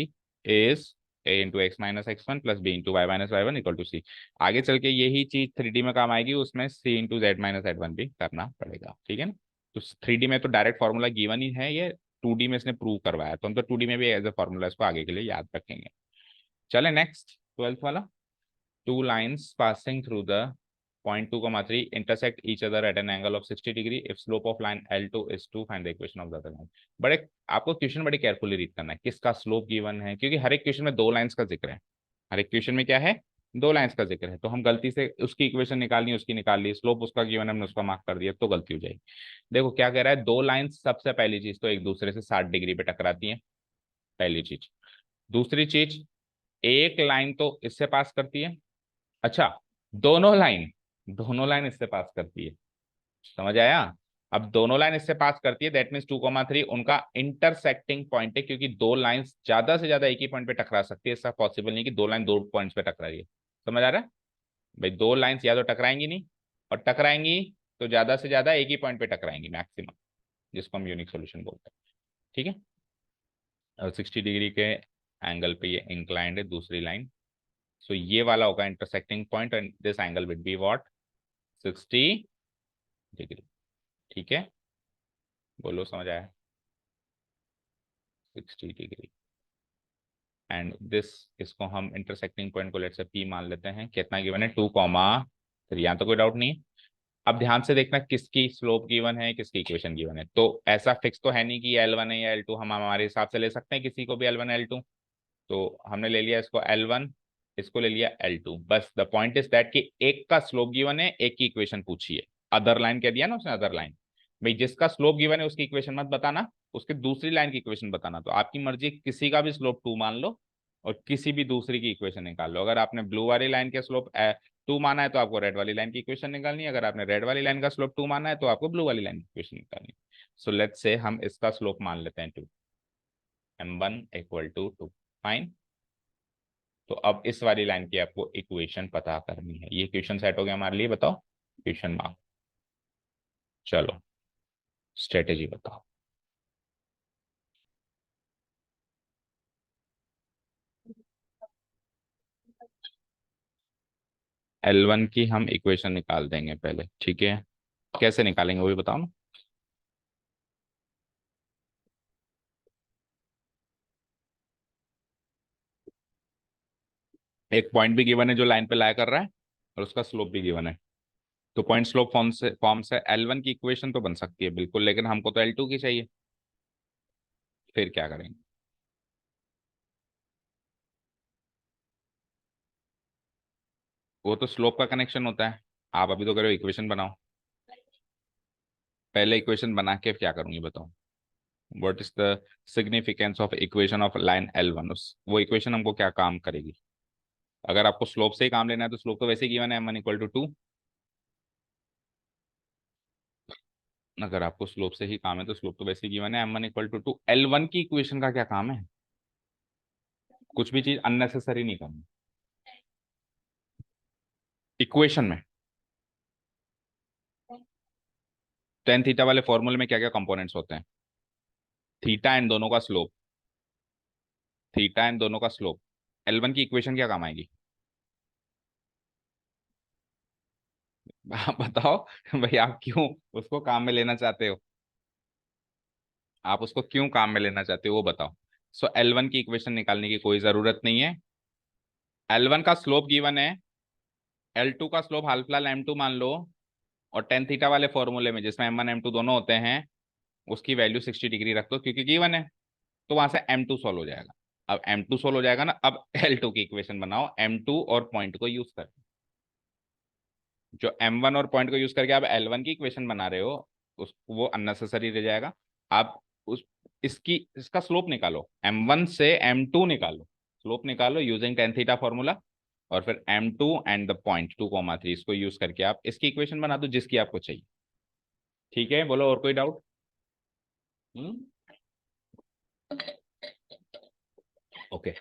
is a into x minus x1 plus b into y minus y1 equal to c। आगे चल के यही चीज 3D में काम आएगी, उसमें c into z minus z1 भी करना पड़ेगा, ठीक है ना? तो 3D में तो डायरेक्ट फॉर्मूला गिवन ही है, ये 2D में इसने प्रूव करवाया, तो हम तो 2D में भी एज ए फॉर्मूला इसको आगे के लिए याद रखेंगे। चले नेक्स्ट 12th वाला, two lines passing through the point 2 comma 3 intersect each other at an angle of 60 degree if slope of line L2 is 2 find the equation of the other line। बड़े आपको क्वेश्चन बड़े carefully read करना है, किसका slope given है, क्योंकि हर एक question में दो लाइंस का जिक्र है, हर एक क्वेश्चन में क्या है, दो लाइंस का जिक्र है, तो हम गलती से उसकी इक्वेशन निकालनी है, उसकी निकाल ली, स्लोप उसका गिवन है हमने उसका मार्क कर दिया, तो गलती हो जाएगी। देखो क्या कह रहा है, दो लाइंस, सबसे पहली चीज तो एक दूसरे से 60 डिग्री पे टकराती है, पहली चीज। दूसरी चीज, एक लाइन तो इससे पास करती है, अच्छा, दोनों लाइन इससे पास करती है, समझ आया? अब दोनों लाइन इससे पास करती है, दैट मीन्स 2,3 उनका इंटरसेक्टिंग पॉइंट है, क्योंकि दो लाइंस ज्यादा से ज्यादा एक ही पॉइंट पे टकरा सकती है, ऐसा पॉसिबल नहीं कि दो लाइन दो पॉइंट्स पे टकरा रही है। समझ आ रहा है भाई? दो लाइंस या तो टकराएंगी नहीं, और टकराएंगी तो ज्यादा से ज्यादा एक ही पॉइंट पे टकराएंगी मैक्सिमम, जिसको हम यूनिक सोल्यूशन बोलते हैं, ठीक है? और 60 डिग्री के एंगल पे ये इंक्लाइंड है दूसरी लाइन, सो ये वाला होगा intersecting point, and this angle will be what, 60 degree, ठीक है? बोलो समझ आया? 60 डिग्री, एंड दिस, इसको हम इंटरसेक्टिंग पॉइंट को लेट से पी मान लेते हैं, कितना गिवन है, 2,3, यहाँ तो कोई डाउट नहीं है। अब ध्यान से देखना किसकी स्लोप गिवन है, किसकी इक्वेशन गिवन है, तो ऐसा फिक्स तो है नहीं कि L1 है या L2, हम हमारे हिसाब से ले सकते हैं किसी को भी L1 L2, तो हमने ले लिया इसको L1, इसको ले लिया L2, बस द पॉइंट इज दैट कि एक का स्लोप गिवन है, एक की इक्वेशन पूछी है, अदर लाइन कह दिया ना उसने, अदर लाइन, भाई जिसका स्लोप गिवन है उसकी इक्वेशन मत बताना, उसके दूसरी लाइन की इक्वेशन बताना, तो आपकी मर्जी, किसी का भी स्लोप 2 मान लो और किसी भी दूसरी की इक्वेशन निकाल लो। अगर आपने ब्लू वाली लाइन के स्लोप 2 माना है तो आपको रेड वाली लाइन की इक्वेशन निकालनी है, अगर आपने रेड वाली लाइन का स्लोप 2 माना है तो आपको ब्लू वाली लाइन की इक्वेशन निकालनी है। सो लेट्स से हम इसका स्लोप मान लेते हैं 2, m1 इक्वल टू 2, फाइन। तो अब इस वाली लाइन की आपको इक्वेशन पता करनी है, ये इक्वेशन सेट हो गया हमारे लिए, बताओ इक्वेशन मार्क, चलो स्ट्रेटेजी बताओ। L1 की हम इक्वेशन निकाल देंगे पहले, ठीक है? कैसे निकालेंगे वो भी बताओ ना। एक पॉइंट भी गिवन है जो लाइन पे लाया कर रहा है, और उसका स्लोप भी गिवन है। तो पॉइंट स्लोप फॉर्म से L1 की इक्वेशन तो बन सकती है बिल्कुल, लेकिन हमको तो L2 की चाहिए। फिर क्या करेंगे? वो तो स्लोप का कनेक्शन होता है। आप अभी तो करो इक्वेशन बनाओ। पहले इक्वेशन बना के क्या करूंगी बताओ। What is the significance of equation of line L1? उस वो इक्वेशन हमको क्या काम करेगी? अगर आपको स्लोप से ही काम लेना है तो स्लोप तो वैसे ही गिवन है, m1 = 2। अगर आपको स्लोप से ही काम है तो स्लोप तो वैसे ही गिवन है, m1 = 2। L1 की इक्वेशन का क्या काम है? कुछ भी चीज अननेसेसरी नहीं करनी इक्वेशन में। टेन थीटा वाले फॉर्मूले में क्या क्या कंपोनेंट्स होते हैं? थीटा एंड दोनों का स्लोप। थीटा एंड दोनों का स्लोप। L1 की इक्वेशन क्या काम आएगी? आप बताओ। भाई आप क्यों उसको काम में लेना चाहते हो? आप उसको क्यों काम में लेना चाहते हो वो बताओ। सो L1 की इक्वेशन निकालने की कोई जरूरत नहीं है। L1 का स्लोप गिवन है, L2 का स्लोप हाफ फिलहाल m2 मान लो, और टेन थीटा वाले फॉर्मूले में जिसमें m1 m2 दोनों होते हैं उसकी वैल्यू 60 डिग्री रख दो क्योंकि गिवन है। तो वहां से m2 सॉल्व हो जाएगा। अब m2 सॉल्व हो जाएगा ना, अब L2 की इक्वेशन बनाओ m2 और पॉइंट को यूज कर। जो m1 और पॉइंट को यूज करके आप L1 की इक्वेशन बना रहे हो उस वो अननेसेसरी रह जाएगा। आप उस इसका स्लोप निकालो, m1 से m2 निकालो, स्लोप निकालो यूजिंग टेन थीटा फॉर्मूला। और फिर m2 एंड द पॉइंट 2,3 इसको यूज करके आप इसकी इक्वेशन बना दो जिसकी आपको चाहिए। ठीक है, बोलो और कोई doubt? Hmm. Okay,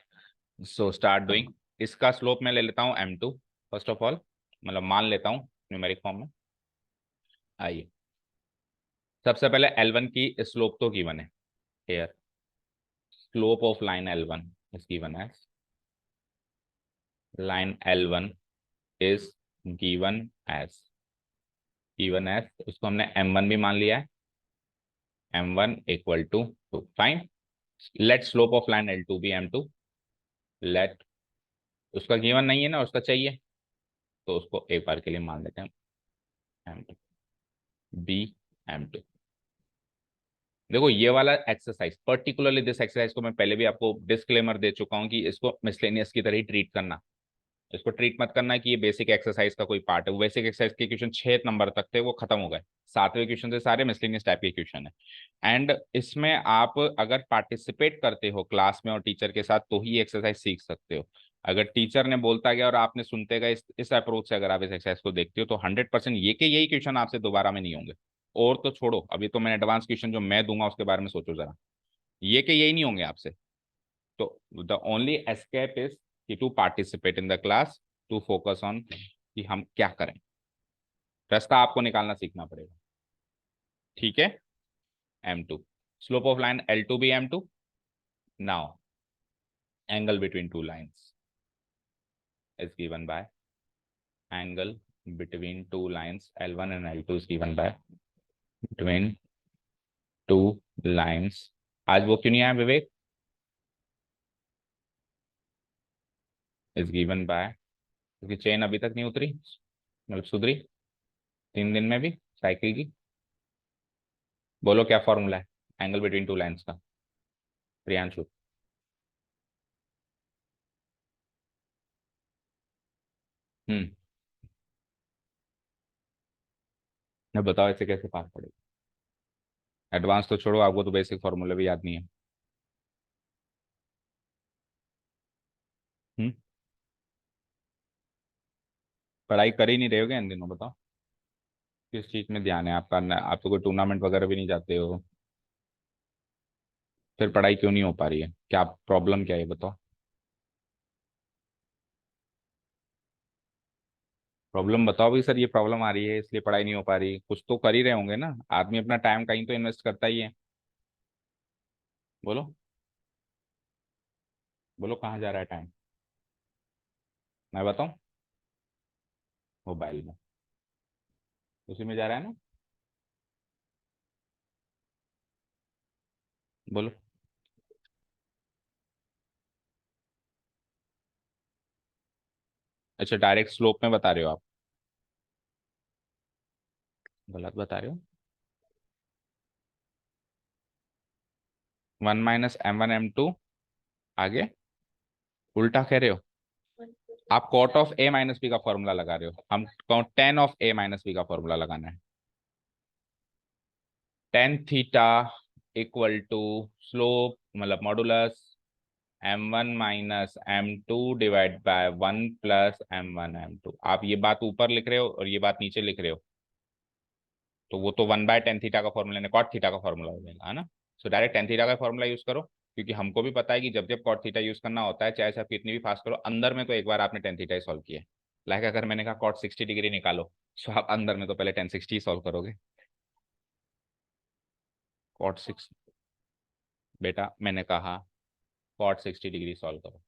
so start doing. इसका स्लोप मैं ले लेता हूँ m2 फर्स्ट ऑफ ऑल, मतलब मान लेता हूँ न्यूमेरिक फॉर्म में। आइए, सबसे पहले L1 की स्लोप तो गिवन है। Here slope of line L1 is given as, line L1 is given as उसको हमने m1 भी मान लिया है, m1 = 2। Fine. Let slope of line L2 भी m2। लेट, उसका गिवन नहीं है ना, उसका चाहिए, तो उसको एक बार के लिए मान लेते हैं m2 b m2। देखो ये वाला एक्सरसाइज, पर्टिकुलरली दिस एक्सरसाइज को मैं पहले भी आपको डिस्क्लेमर दे चुका हूं कि इसको मिसलेनियस की तरह ही ट्रीट करना। इसको ट्रीट मत करना कि ये बेसिक एक्सरसाइज का कोई पार्ट है। बेसिक एक्सरसाइज के क्वेश्चन 6 नंबर तक थे, वो खत्म हो गए। सातवें क्वेश्चन से सारे मिसलेनियस टाइप के क्वेश्चन है। एंड इसमें आप अगर पार्टिसिपेट करते हो क्लास में और टीचर के साथ तो ही एक्सरसाइज सीख सकते हो। अगर टीचर ने बोलता गया और आपने सुनते गए, इस अप्रोच से अगर आप इस एक्सरसाइज को देखते हो तो 100% ये के यही क्वेश्चन आपसे दोबारा में नहीं होंगे। और तो छोड़ो, अभी तो मैं एडवांस क्वेश्चन जो मैं दूंगा उसके बारे में सोचो जरा। ये के यही नहीं होंगे आपसे। तो द ओनली एस्केप इज कि to participate in the class, to focus on कि हम क्या करें। रास्ता आपको निकालना सीखना पड़ेगा। ठीक है, m2, slope of line L2 भी m2। Now angle between two lines is given by, angle between two lines L1 and L2 is given by, between two lines। आज वो क्यों नहीं आया विवेक? is given by, क्योंकि चेन अभी तक नहीं उतरी, मतलब सुधरी 3 दिन में भी साइकिल की। बोलो क्या फॉर्मूला है एंगल बिटवीन टू लाइंस का, प्रियांशु? हम्म। अब बताओ ऐसे कैसे पास पड़ेगा? एडवांस तो छोड़ो, आपको तो बेसिक फॉर्मूला भी याद नहीं है। हम्म। पढ़ाई कर ही नहीं रहे हो क्या इन दिनों, बताओ? किस चीज में ध्यान है आपका? आप तो कोई टूर्नामेंट वगैरह भी नहीं जाते हो, फिर पढ़ाई क्यों नहीं हो पा रही है? क्या प्रॉब्लम क्या है बताओ? प्रॉब्लम बताओ भी सर, ये प्रॉब्लम आ रही है इसलिए पढ़ाई नहीं हो पा रही। कुछ तो कर ही रहे होंगे ना, आदमी अपना टाइम कहीं तो इन्वेस्ट करता ही है। बोलो, बोलो कहाँ जा रहा है टाइम? मैं बताऊं? मोबाइल में, उसी में जा रहा है ना? बोलो। अच्छा, डायरेक्ट स्लोप में बता रहे हो आप? गलत बता रहे हो। 1 - M1 M2 आगे उल्टा कह रहे हो। आप cot of A minus B का फॉर्मूला लगा रहे हो, हम tan of A minus B का फॉर्मूला लगाना है। Tan theta equal to slope मतलब modulus M1 - M2 divide by 1 + M1 M2। आप ये बात ऊपर लिख रहे हो और ये बात नीचे लिख रहे हो, तो वो तो 1/tan थीटा का फॉर्मूला ने कॉट थीटा का फॉर्मूला हो जाएगा, है ना? सो डायरेक्ट tan थीटा का फॉर्मूला यूज करो, क्योंकि हमको भी पता है कि जब जब कॉट थीटा यूज करना होता है, चाहे से आप कितनी भी फास्ट करो, अंदर में तो एक बार आपने tan थीटा ही सॉल्व किया है। लाइक अगर मैंने कहा कॉट 60 डिग्री निकालो, सो आप अंदर में तो पहले tan 60 ही सॉल्व करोगे। कॉट 6, बेटा मैंने कहा कॉट 60 डिग्री सॉल्व करो,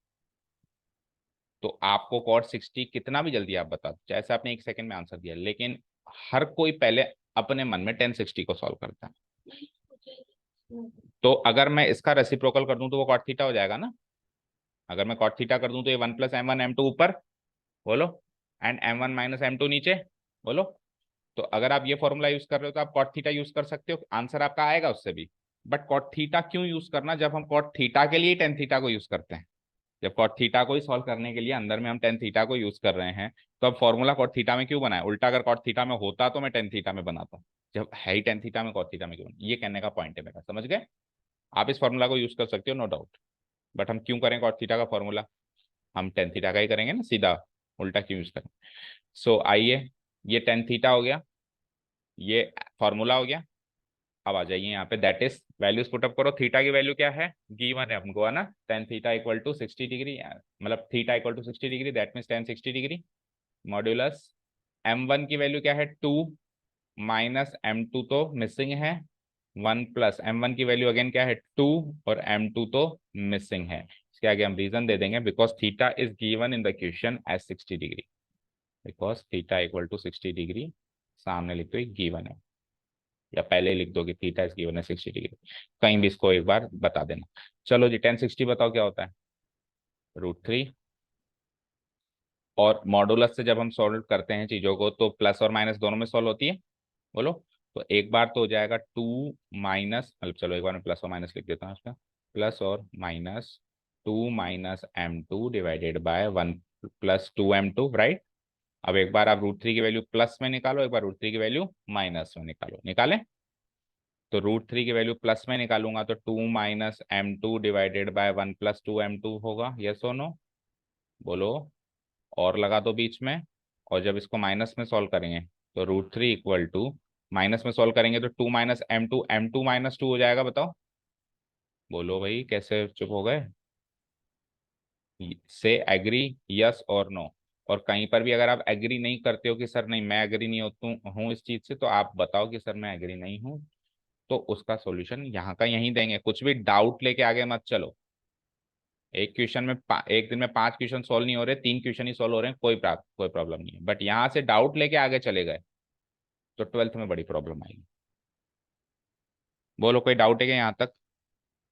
तो आपको कॉट 60 कितना भी जल्दी आप बता दो, जैसे आपने 1 सेकंड में आंसर दिया, लेकिन हर कोई पहले अपने मन में tan 60 को सॉल्व करता है। तो अगर मैं इसका रेसिप्रोकल कर दूं तो वो कॉट थीटा हो जाएगा ना? अगर मैं कॉट थीटा कर दूं तो ये 1 + M1 M2 ऊपर, बोलो, एंड M1 - M2 नीचे, बोलो। तो अगर आप ये फॉर्मूला यूज कर रहे हो तो आप कॉट थीटा यूज कर सकते हो, आंसर आपका आएगा उससे भी। बट कॉट थीटा क्यों यूज करना, जब हम कॉट थीटा के लिए टेन थीटा को यूज करते हैं। जब कॉट थीटा को ही सॉल्व करने के लिए अंदर में हम टेन थीटा को यूज कर रहे हैं, तो अब फॉर्मूला कॉट थीटा में क्यों बनाए? उल्टा अगर कॉट थीटा में होता तो मैं टेन थीटा में बनाता, जब है ही टेन थीटा में कॉट थीटा में क्यों? ये कहने का पॉइंट है मेरा, समझ गए? आप इस फॉर्मूला को यूज कर सकते हो, नो डाउट। बट हम क्यों करें कॉट थीटा का फॉर्मूला? हम टेन थीटा का ही करेंगे ना सीधा, उल्टा क्यों यूज करें? सो आइए, ये टेन थीटा हो गया, ये फॉर्मूला हो गया। अब आ जाइए यहाँ पे, दैट इज वैल्यूज पुटअप करो। थीटा की वैल्यू क्या है, गिवन है हमको, है ना? tan θ = 60 डिग्री, मतलब θ = 60 degree, that means tan 60 degree. Modulus M1 की वैल्यू क्या है, 2 - M2 तो मिसिंग है, 1 + M1 की वैल्यू अगेन क्या है, 2, और M2 तो मिसिंग है। इसके आगे हम रीजन दे देंगे, because theta is given in the question as 60 degree, because θ = 60 degree सामने लिख दो, गिवन है, या पहले लिख दो कि थीटा इज गिवन है 60 डिग्री, कहीं भी इसको एक बार बता देना। चलो जी, tan 60 बताओ क्या होता है, √3। और मॉडुलस से जब हम सॉल्व करते हैं चीजों को तो प्लस और माइनस दोनों में सॉल्व होती है, बोलो। तो एक बार तो हो जाएगा 2 माइनस, मतलब चलो एक बार मैं प्लस और माइनस लिख देता हूँ इसका, प्लस और minus 2 - M2 divided by 1 + 2 M2, right? अब एक बार आप √3 की वैल्यू प्लस में निकालो, एक बार √3 की वैल्यू माइनस में निकालो, निकाले? तो √3 की वैल्यू प्लस में निकालूंगा तो 2 - M2 डिवाइडेड बाय 1 + 2 M2 होगा, यस और नो, बोलो। और लगा दो बीच में, और जब इसको माइनस में सॉल्व करेंगे तो √3 इक्वल टू, माइनस में सॉल्व करेंगे तो 2 - M2 M2 - 2 हो जाएगा, बताओ, बोलो भाई, कैसे चुप हो गए? से एग्री, यस और नो। और कहीं पर भी अगर आप एग्री नहीं करते हो कि सर नहीं मैं एग्री नहीं हूँ इस चीज से, तो आप बताओ कि सर मैं एग्री नहीं हूँ, तो उसका सॉल्यूशन यहाँ का यहीं देंगे, कुछ भी डाउट लेके आगे मत चलो। एक क्वेश्चन में एक दिन में 5 क्वेश्चन सॉल्व नहीं हो रहे, 3 क्वेश्चन ही सॉल्व हो रहे हैं, कोई प्रॉब्लम नहीं है, बट यहाँ से डाउट लेके आगे चले गए तो ट्वेल्थ में बड़ी प्रॉब्लम आएगी। बोलो, कोई डाउट है क्या यहाँ तक?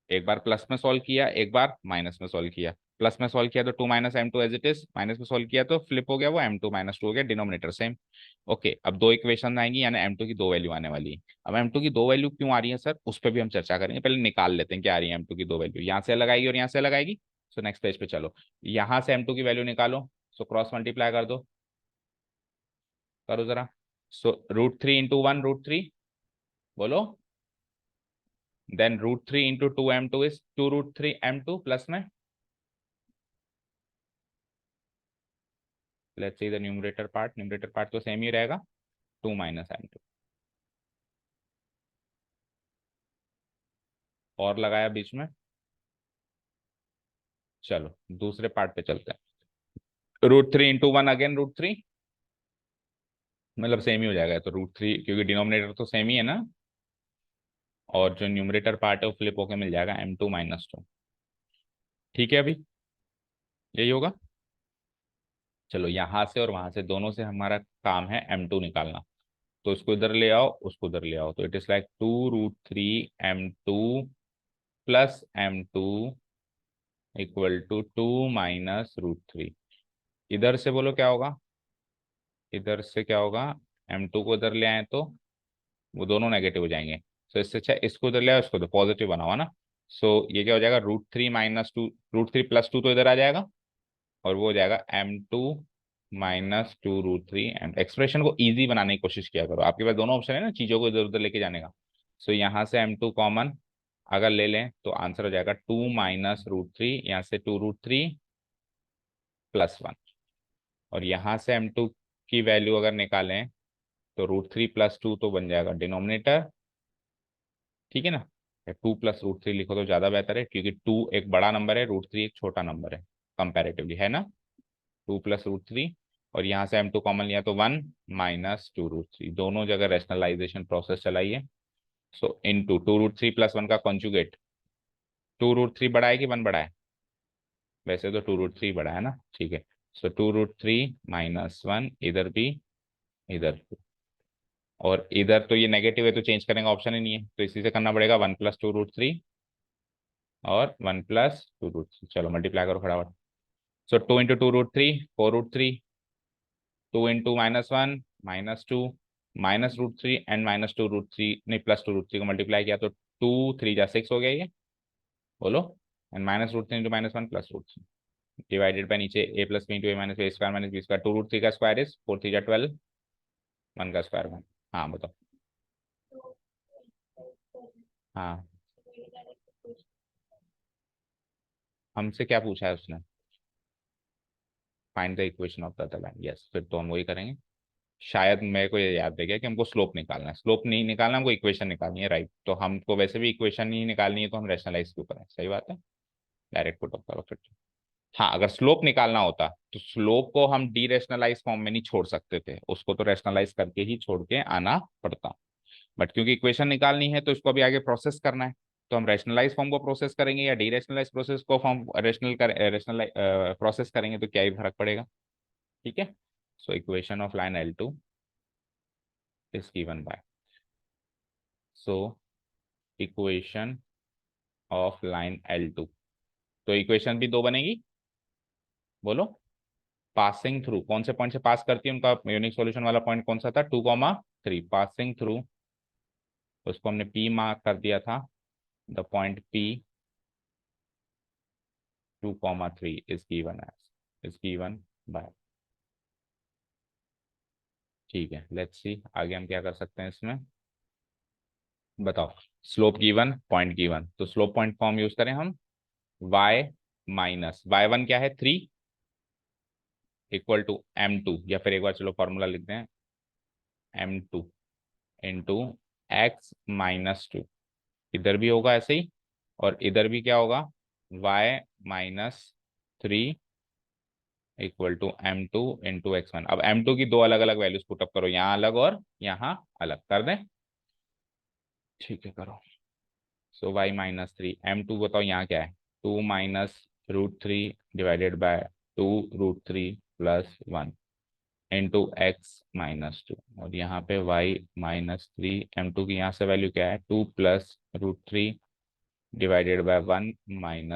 एक बार प्लस में सॉल्व किया, एक बार माइनस में सॉल्व किया। प्लस में सॉल्व किया तो 2 - M2 as it is, minus में सॉल्व किया तो फ्लिप हो गया, वो M2 - 2 हो गया, डिनोमिनेटर सेम। ओके, अब दो इक्वेशन आएंगी, यानी M2 की दो वैल्यू आने वाली है। अब M2 की दो वैल्यू क्यों आ रही है सर, उस पर भी हम चर्चा करेंगे, पहले निकाल लेते हैं क्या आ रही है M2 की दो वैल्यू, यहाँ से अलग आएगी और यहाँ से अलग आएगी। सो नेक्स्ट पेज पे चलो, यहाँ से M2 की वैल्यू निकालो, सो क्रॉस मल्टीप्लाई कर दो, करो जरा। सो √3 × 1 √3, बोलो, then √3 × 2 M2 is 2 √3 M2 plus में, let's see the numerator part तो सेम ही रहेगा, 2 - M2। और लगाया बीच में, चलो दूसरे पार्ट पे चलते हैं। √3 × 1 अगेन √3, मतलब सेम ही हो जाएगा, तो √3, क्योंकि डिनोमिनेटर तो सेम ही है ना, और जो न्यूमरेटर पार्ट है वो फ्लिप होके मिल जाएगा M2 - 2। ठीक है, अभी यही होगा। चलो यहाँ से और वहां से दोनों से हमारा काम है m2 निकालना। तो इसको इधर ले आओ, उसको उधर ले आओ, तो it is like 2√3 m2 plus m2 equal to 2 - √3। इधर से बोलो क्या होगा, इधर से क्या होगा, m2 को इधर ले आए तो वो दोनों नेगेटिव हो जाएंगे। सो इससे अच्छा इसको इधर ले आओ, इसको तो पॉजिटिव बनाओ ना। सो ये क्या हो जाएगा, √3 - 2, √3 + 2 तो इधर आ जाएगा, और वो हो जाएगा m2 - 2√3। एंड एक्सप्रेशन को इजी बनाने की कोशिश किया करो, आपके पास दोनों ऑप्शन है ना चीजों को इधर उधर लेके जाने का। सो यहाँ से m2 कॉमन अगर ले लें तो आंसर हो जाएगा 2 - √3, यहाँ से 2√3 + 1। और यहाँ से m2 की वैल्यू अगर निकालें तो √3 + 2 तो बन जाएगा डिनोमिनेटर, ठीक है ना। 2 + √3 लिखो तो ज्यादा बेहतर है, क्योंकि 2 एक बड़ा नंबर है, √3 एक छोटा नंबर है कंपैरेटिवली, है ना। 2 + √3, और यहाँ से m2 कॉमन लिया तो 1 - 2√3, दोनों जगह रैशनलाइजेशन प्रोसेस चलाइए। सो इनटू 2√3 + 1 का कॉन्जुगेट, 2√3 बड़ा है कि 1 बड़ा है, वैसे तो 2√3 बड़ा है ना, ठीक है। सो 2√3 - 1, इधर भी इधर भी। और इधर तो ये नेगेटिव है तो चेंज करने का ऑप्शन ही नहीं है, तो इसी से करना पड़ेगा 1 + 2√3 और 1 + 2√3। चलो मल्टीप्लाई करो फटाफट। सो 2 × 2√3 4√3, 2 × -1 -2 -√3 एंड -2√3 नहीं +2√3 को मल्टीप्लाई किया तो 2 3 जा 6 हो गया ये, बोलो। एंड -√3 × -1 +√3 डिवाइडेड बाय नीचे a + b × a - b² - b², 2√3 का स्क्वायर इज 4 3 जा 12, 1 का स्क्वायर 1। हाँ बताओ। हाँ, हमसे क्या पूछा है उसने, find the equation of the other line. Yes, फिर तो हम वही करेंगे। शायद मेरे को ये याद रह गया कि हमको स्लोप निकालना है, स्लोप नहीं निकालना, हमको इक्वेशन निकालनी है, राइट। तो हमको वैसे भी इक्वेशन नहीं निकालनी है, तो हम रैशनलाइज क्यों करें, सही बात है, डायरेक्ट पुट ऑफ करो फिर। हाँ, अगर स्लोप निकालना होता तो स्लोप को हम डी रेशनलाइज फॉर्म में नहीं छोड़ सकते थे, उसको तो रैशनलाइज करके ही छोड़ के आना पड़ता। बट क्योंकि इक्वेशन निकालनी है तो इसको अभी आगे प्रोसेस करना है, तो हम रैशनलाइज फॉर्म को प्रोसेस करेंगे या डी रेशनलाइज प्रोसेस को फॉर्म रैशनल प्रोसेस करेंगे, तो क्या ही फर्क पड़ेगा, ठीक है। So equation of line L2 is given by, so equation of line L2, तो इक्वेशन भी दो बनेगी, बोलो। पासिंग थ्रू, कौन से पॉइंट से पास करती है, उनका यूनिक सॉल्यूशन वाला पॉइंट कौन सा था, 2 3 पासिंग थ्रू, उसको हमने P मार्क कर दिया था, the point P 2 3 is given by, ठीक है। लेट्स सी आगे हम क्या कर सकते हैं इसमें, बताओ। स्लोप गिवन, पॉइंट गिवन, तो स्लोप पॉइंट फॉर्म यूज करें हम, y - y1 क्या है 3 इक्वल टू m2, या फिर एक बार चलो फॉर्मूला लिखते हैं, m2 इंटू x - 2, इधर भी होगा ऐसे ही, और इधर भी क्या होगा, y - 3 equal to m2 into x1। अब m2 की दो अलग अलग वैल्यूज पुटअप करो, यहाँ अलग और यहाँ अलग कर दें, ठीक है करो। सो y - 3 m2 बताओ यहाँ क्या है, 2 - √3 डिवाइडेड बाय 2√3 + 1 इंटू x - 2, और यहाँ पे y - 3 m2 की यहाँ से वैल्यू क्या है, 2 + √3 divided by 1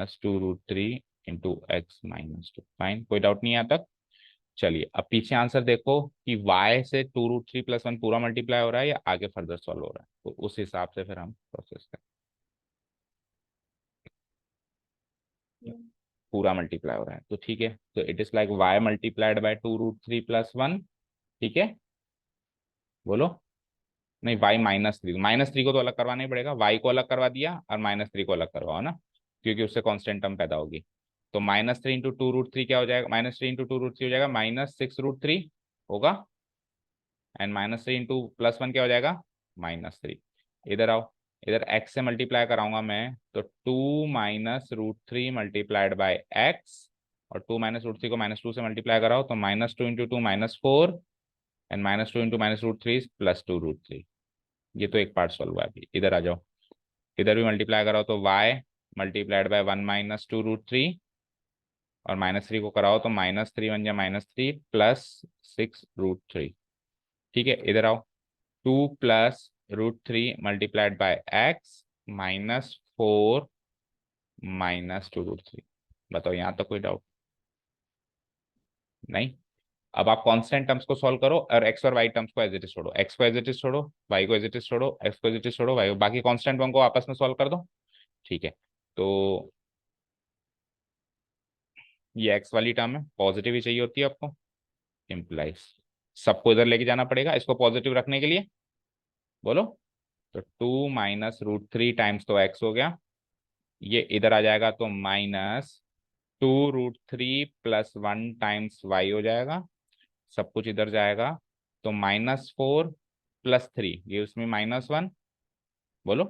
- 2√3 into x - 2। Fine, कोई डाउट नहीं है यहाँ तक। चलिए अब पीछे आंसर देखो कि y से 2√3 + 1 पूरा मल्टीप्लाई हो रहा है या आगे फर्दर सॉल्व हो रहा है, तो उस हिसाब से फिर हम प्रोसेस करें। पूरा मल्टीप्लाई हो रहा है तो ठीक है, तो it is like y multiplied by 2√3 + 1, ठीक है, बोलो। नहीं, y - 3 को तो अलग करवाना ही पड़ेगा, y को अलग करवा दिया और -3 को अलग करवाओ ना, क्योंकि उससे कांस्टेंट टर्म पैदा होगी। तो -3 × 2√3 क्या हो जाएगा, -3 × 2√3 हो जाएगा -6√3 होगा, एंड -3 × +1 क्या हो जाएगा, -3। इधर आओ, इधर x से मल्टीप्लाई कराऊंगा मैं, तो 2 - √3 मल्टीप्लाइड बाय x, और 2 - √3 को -2 से मल्टीप्लाई कराओ तो -2 × 2 -4, एंड -2 × -√3 +2√3। ये तो एक पार्ट सॉल्व हुआ है अभी, इधर आ जाओ, इधर भी मल्टीप्लाई कराओ तो y मल्टीप्लाइड बाय 1 - 2√3, और -3 को कराओ तो -3 बन जाए -3 प्लस 6√3। ठीक है, इधर आओ। 2 + √3 मल्टीप्लाइड बाय x -4 -2√3। बताओ, यहाँ तो कोई डाउट नहीं। अब आप कांस्टेंट टर्म्स को सॉल्व करो और एक्स और वाई टर्म्स को एज इट इज छोड़ो, एक्स को एज इट इज छोड़ो, वाई को एज इट इज छोड़ो, एक्स को एज इट इज छोड़ो, वाई बाकी कांस्टेंट वन को आपस में सॉल्व कर दो। ठीक है, तो ये एक्स वाली टर्म है, पॉजिटिव ही चाहिए होती है आपको, इम्प्लाइज सबको इधर लेके जाना पड़ेगा इसको पॉजिटिव रखने के लिए। बोलो, तो 2 - √3 टाइम्स तो एक्स हो गया, ये इधर आ जाएगा तो -2√3 +1 टाइम्स वाई हो जाएगा, सब कुछ इधर जाएगा तो -4 +3, ये उसमें -1, बोलो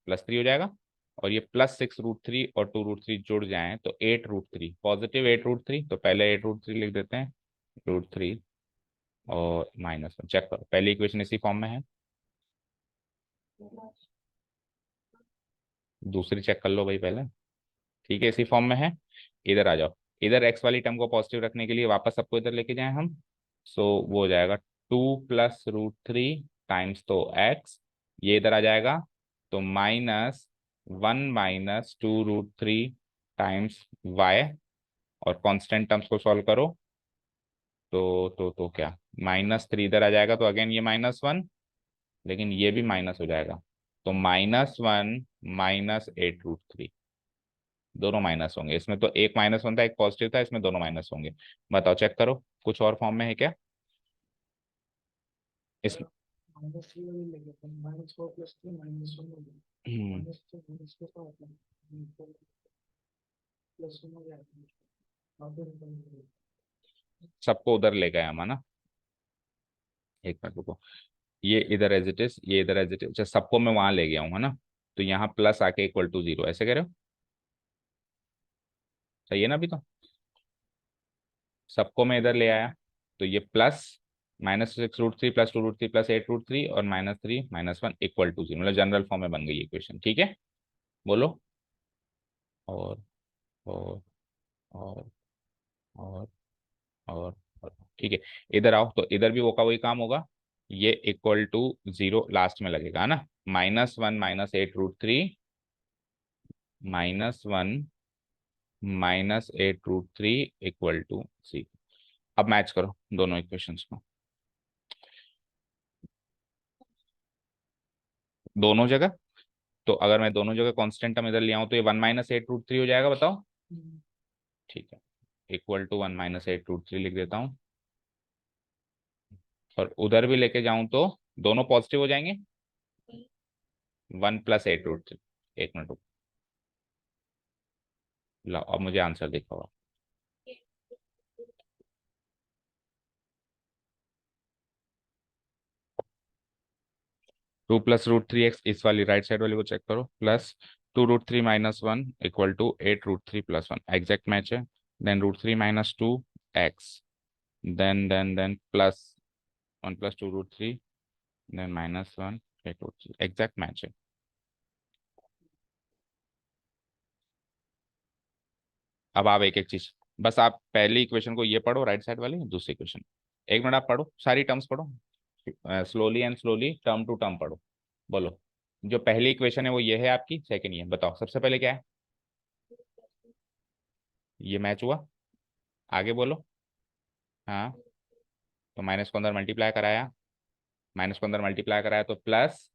+3 हो जाएगा। और ये +6√3 और 2√3 जुड़ जाएं तो 8√3, पॉजिटिव 8√3, तो पहले 8√3 लिख देते हैं, √3 और -1। चेक करो, पहली इक्वेशन इसी फॉर्म में है, दूसरी चेक कर लो भाई पहले। ठीक है, इसी फॉर्म में है। इधर आ जाओ, इधर एक्स वाली टर्म को पॉजिटिव रखने के लिए वापस सबको इधर लेके जाएं हम। सो वो हो जाएगा 2 + √3 टाइम्स तो एक्स, ये इधर आ जाएगा तो -1 - 2√3 टाइम्स वाई। और कांस्टेंट टर्म्स को सॉल्व करो तो क्या, -3 इधर आ जाएगा तो अगेन ये -1, लेकिन ये भी माइनस हो जाएगा तो -1 -8√3, दोनों माइनस होंगे इसमें, तो एक -1 था एक पॉजिटिव था, इसमें दोनों माइनस होंगे। बताओ, चेक करो कुछ और फॉर्म में है क्या इस। हम्म, सबको उधर ले गए हम, है ना। एक मिनट रुको, ये इधर एज इट इज, ये इधर एज इट इज, अच्छा सबको मैं वहां ले गया हूँ, है ना। तो यहाँ प्लस आके =0, ऐसे कह रहे हो, सही है ना अभी तो। सबको मैं इधर ले आया तो ये प्लस -6√3 +2√3 +8√3 और -3 -1 =0, मतलब जनरल फॉर्म में बन गई इक्वेशन। ठीक है, बोलो। और और और और और ठीक है, इधर आओ तो इधर भी वो का वही काम होगा, ये =0 लास्ट में लगेगा, है ना। -1 -8√3 -1 -8√3 =0। अब मैच करो दोनों इक्वेशंस को, दोनों जगह। तो अगर मैं दोनों जगह कांस्टेंट टर्म इधर ले आऊं तो ये 1 - 8√3 हो जाएगा, बताओ। ठीक है, =1 - 8√3 लिख देता हूँ। और उधर भी लेके जाऊं तो दोनों पॉजिटिव हो जाएंगे, 1 + 8√3। एक मिनट रुको, लाओ अब मुझे आंसर दिखाओ। 2 + √3 x, इस वाली राइट साइड वाली को चेक करो, +2√3 - 1 =8√3 + 1, एग्जैक्ट मैच है। Then √3 - 2 x, then +1 + 2√3, then -1 8√3, exact match है। अब आप एक एक चीज, बस आप पहली इक्वेशन को ये पढ़ो राइट साइड वाली, दूसरी इक्वेशन, एक मिनट आप पढ़ो, सारी टर्म्स पढ़ो, slowly and slowly term to term पढ़ो। बोलो, जो पहली इक्वेशन है वो ये है आपकी, सेकंड ये, बताओ सबसे पहले क्या है। ये मैच हुआ, आगे बोलो। हाँ, तो माइनस को अंदर मल्टीप्लाई कराया, माइनस को अंदर मल्टीप्लाई कराया तो प्लस,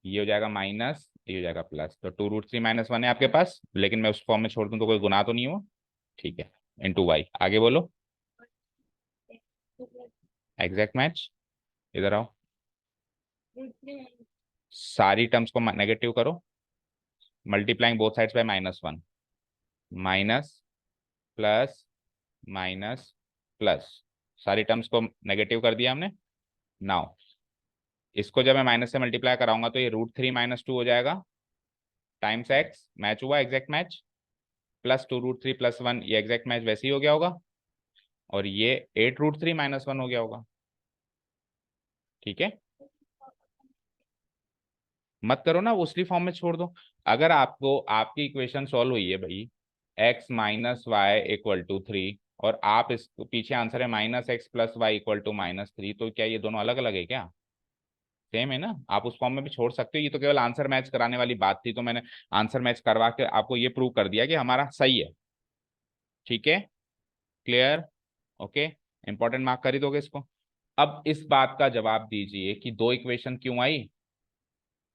ये हो जाएगा माइनस, ये हो जाएगा प्लस, तो 2√3 -1 है आपके पास, लेकिन मैं उस फॉर्म में छोड़ दूं तो कोई गुना तो नहीं हो। ठीक है, × y, आगे बोलो। एग्जैक्ट मैच, इधर आओ, सारी टर्म्स को नेगेटिव करो, multiplying both sides by -1, minus plus minus plus, सारी टर्म्स को नेगेटिव कर दिया हमने। नाउ इसको जब मैं माइनस से मल्टीप्लाई कराऊंगा तो ये √3 - 2 हो जाएगा टाइम्स एक्स, मैच हुआ, एग्जैक्ट मैच, +2√3 +1, ये एग्जैक्ट मैच वैसे ही हो गया होगा, और ये 8√3 -1 हो गया होगा। ठीक है, मत करो ना, उसी फॉर्म में छोड़ दो। अगर आपको आपकी इक्वेशन सॉल्व हुई है भाई, x minus Y equal to 3, और आप इस पीछे आंसर है minus X plus Y equal to -3, तो क्या ये दोनों अलग अलग है क्या? सेम है ना, आप उस फॉर्म में भी छोड़ सकते हो, ये तो केवल आंसर मैच कराने वाली बात थी, तो मैंने आंसर मैच करवा के आपको ये प्रूव कर दिया कि हमारा सही है। ठीक है, क्लियर, ओके, इंपॉर्टेंट मार्क कर ही दोगे इसको। अब इस बात का जवाब दीजिए कि दो इक्वेशन क्यों आई,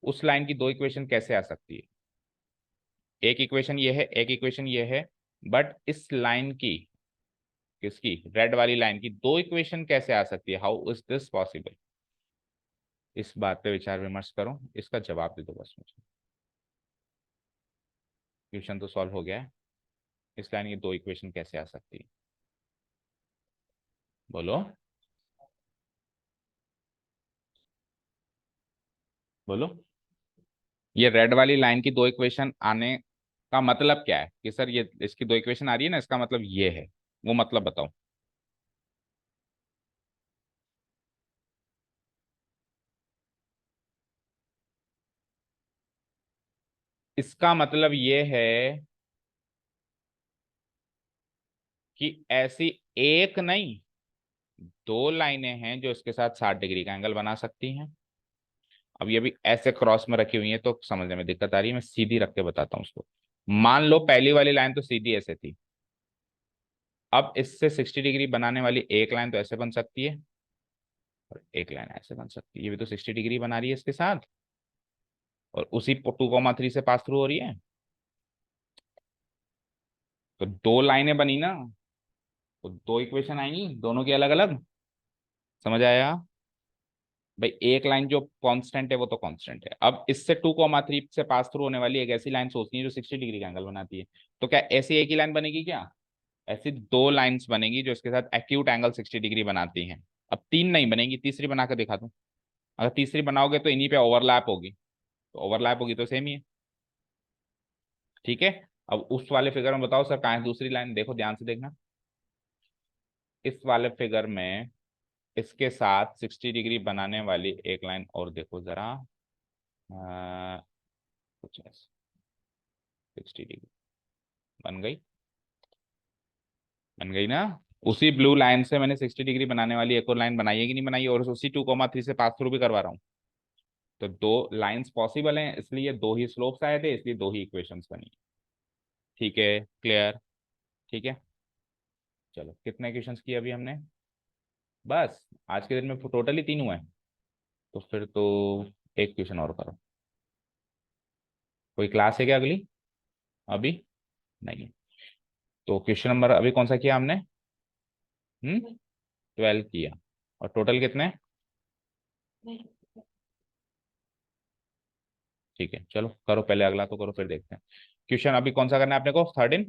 उस लाइन की दो इक्वेशन कैसे आ सकती है? एक इक्वेशन ये है, एक इक्वेशन ये है, बट इस लाइन की, किसकी, रेड वाली लाइन की दो इक्वेशन कैसे आ सकती है? How is this possible? इस बात पे विचार विमर्श करो, इसका जवाब दे दो बस मुझे। क्वेश्चन तो सॉल्व हो गया है, इस लाइन की दो इक्वेशन कैसे आ सकती है, बोलो बोलो। ये रेड वाली लाइन की दो इक्वेशन आने का मतलब क्या है कि सर ये इसकी दो इक्वेशन आ रही है ना, इसका मतलब ये है, वो मतलब बताओ। इसका मतलब ये है कि ऐसी एक नहीं, दो लाइनें हैं जो इसके साथ 60 डिग्री का एंगल बना सकती हैं। अब ये भी ऐसे क्रॉस में रखी हुई है तो समझने में दिक्कत आ रही है, मैं सीधी रख के बताता हूँ उसको। मान लो पहली वाली लाइन तो सीधी ऐसे थी, अब इससे 60 डिग्री बनाने वाली एक लाइन तो ऐसे बन सकती है, और एक लाइन ऐसे बन सकती है, ये भी तो 60 डिग्री बना रही है इसके साथ, और उसी 2,3 से पास थ्रू हो रही है। तो दो लाइनें बनी ना, तो दो इक्वेशन आएंगी दोनों की अलग अलग। समझ आया? भाई एक लाइन जो कांस्टेंट है वो तो कांस्टेंट है, अब इससे 2,3 से पास थ्रू होने वाली एक ऐसी लाइन सोचनी है जो 60 डिग्री का एंगल बनाती है। तो क्या ऐसी एक ही लाइन बनेगी क्या? ऐसी दो लाइंस बनेगी जो इसके साथ एक्यूट एंगल 60 डिग्री बनाती हैं। अब तीन नहीं बनेगी, तीसरी बना कर दिखा दूं। अगर तीसरी बनाओगे तो इन्हीं पे ओवरलैप होगी, तो ओवरलैप होगी तो सेम ही है। ठीक है, अब उस वाले फिगर में बताओ सर कहाँ है दूसरी लाइन, देखो ध्यान से देखना। इस वाले फिगर में इसके साथ 60 डिग्री बनाने वाली एक लाइन और देखो जरा, कुछ ऐसे 60 डिग्री बन गई, बन गई ना। उसी ब्लू लाइन से मैंने 60 डिग्री बनाने वाली एक और लाइन बनाई है कि नहीं बनाई है, और उसी 2,3 से पास थ्रू भी करवा रहा हूँ। तो दो लाइंस पॉसिबल हैं, इसलिए दो ही स्लोप्स आए थे, इसलिए दो ही इक्वेशंस बनी। ठीक है, क्लियर, ठीक है। चलो कितने इक्वेशंस किए अभी हमने? बस आज के दिन में टोटल ही तीन हुए हैं, तो फिर तो एक क्वेश्चन और करो। कोई क्लास है क्या अगली? अभी नहीं है। तो क्वेश्चन नंबर अभी कौन सा किया हमने? 12 किया, और टोटल कितने? ठीक है, चलो करो पहले अगला तो करो, फिर देखते हैं। क्वेश्चन अभी कौन सा करना है अपने को? 13,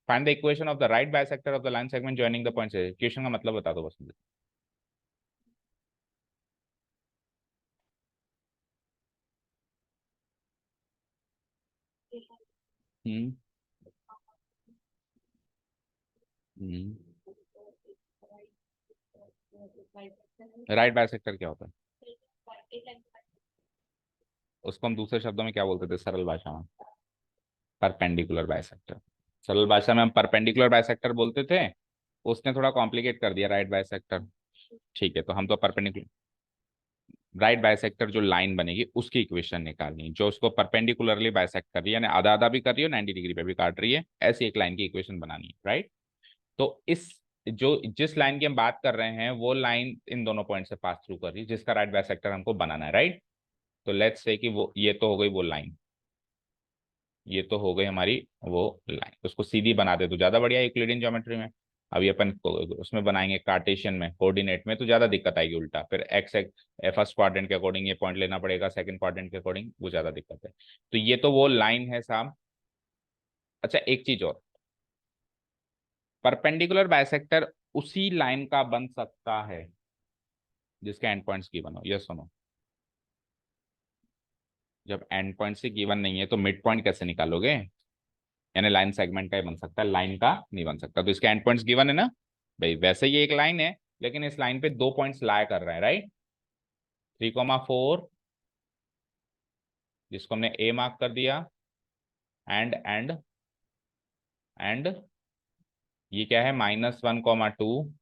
find the equation of the right bisector of the line segment joining the points. Question का मतलब बता दो बस मुझे। हम्म हम्म राइट बाइसेक्टर क्या होता है? उसको हम दूसरे शब्दों में क्या बोलते थे सरल भाषा में? Perpendicular bisector. सरल भाषा में हम परपेंडिकुलर बाइसेक्टर बोलते थे, उसने थोड़ा कॉम्प्लिकेट कर दिया राइट बाइसेक्टर। ठीक है, तो हम तो परपेंडिकुलर, राइट बाइसेक्टर जो लाइन बनेगी उसकी इक्वेशन निकालनी है, जो उसको परपेंडिकुलरली बाइसेक्ट कर रही है, यानी आधा आधा भी कर रही है, 90 डिग्री पे भी काट रही है, ऐसी एक लाइन की इक्वेशन बनानी है, राइट। तो इस जो जिस लाइन की हम बात कर रहे हैं वो लाइन इन दोनों पॉइंट से पास थ्रू कर रही है, जिसका राइट बाइसेक्टर हमको बनाना है, राइट। तो लेट्स से कि वो ये तो हो गई वो लाइन, ये तो हो गई हमारी वो लाइन, उसको सीधी बना दे तो ज्यादा बढ़िया यूक्लिडियन ज्योमेट्री में। अभी अपन उसमें बनाएंगे कार्टेशियन में, कोऑर्डिनेट में, तो ज्यादा दिक्कत आएगी उल्टा, फिर एक्स फर्स्ट क्वाड्रेंट के अकॉर्डिंग ये पॉइंट लेना पड़ेगा, सेकंड क्वाड्रेंट के अकॉर्डिंग, वो ज्यादा दिक्कत है। तो ये तो वो लाइन है साहब। अच्छा एक चीज और, परपेंडिकुलर बाइसेक्टर उसी लाइन का बन सकता है जिसके एंड पॉइंट्स गिवन हो, यस सुनो। जब एंड पॉइंट्स ही गिवन नहीं है तो मिड पॉइंट कैसे निकालोगे? यानी लाइन सेगमेंट का ही बन सकता है, लाइन का नहीं बन सकता, तो इसके एंड पॉइंट्स गिवन है ना। भाई वैसे ये एक लाइन है, लेकिन इस लाइन पे दो पॉइंट्स लाया कर रहे हैं, राइट। 3,4, जिसको हमने ए मार्क कर दिया, एंड एंड ये क्या है -1, 2,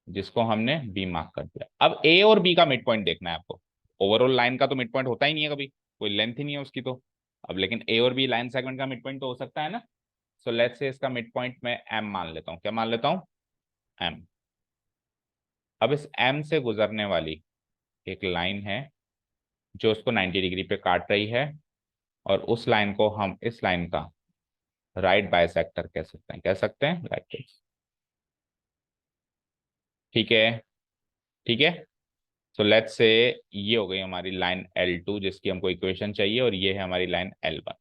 जिसको हमने बी मार्क कर दिया। अब ए और बी का मिड पॉइंट देखना है आपको। ओवरऑल लाइन का तो मिड पॉइंट होता ही नहीं है कभी, कोई लेंथ ही नहीं है उसकी तो। अब लेकिन ए और बी लाइन सेगमेंट का मिड पॉइंट तो हो सकता है ना। सो लेट्स से इसका मिड पॉइंट मैं एम मान लेता हूँ। क्या मान लेता हूँ? एम। अब इस एम से गुजरने वाली एक लाइन है जो उसको 90 डिग्री पे काट रही है, और उस लाइन को हम इस लाइन का राइट बाइसेक्टर कह सकते हैं। कह सकते हैं राइट। ठीक है। ठीक है। सो लेट्स से ये हो गई हमारी लाइन L2 जिसकी हमको इक्वेशन चाहिए, और ये है हमारी लाइन L1,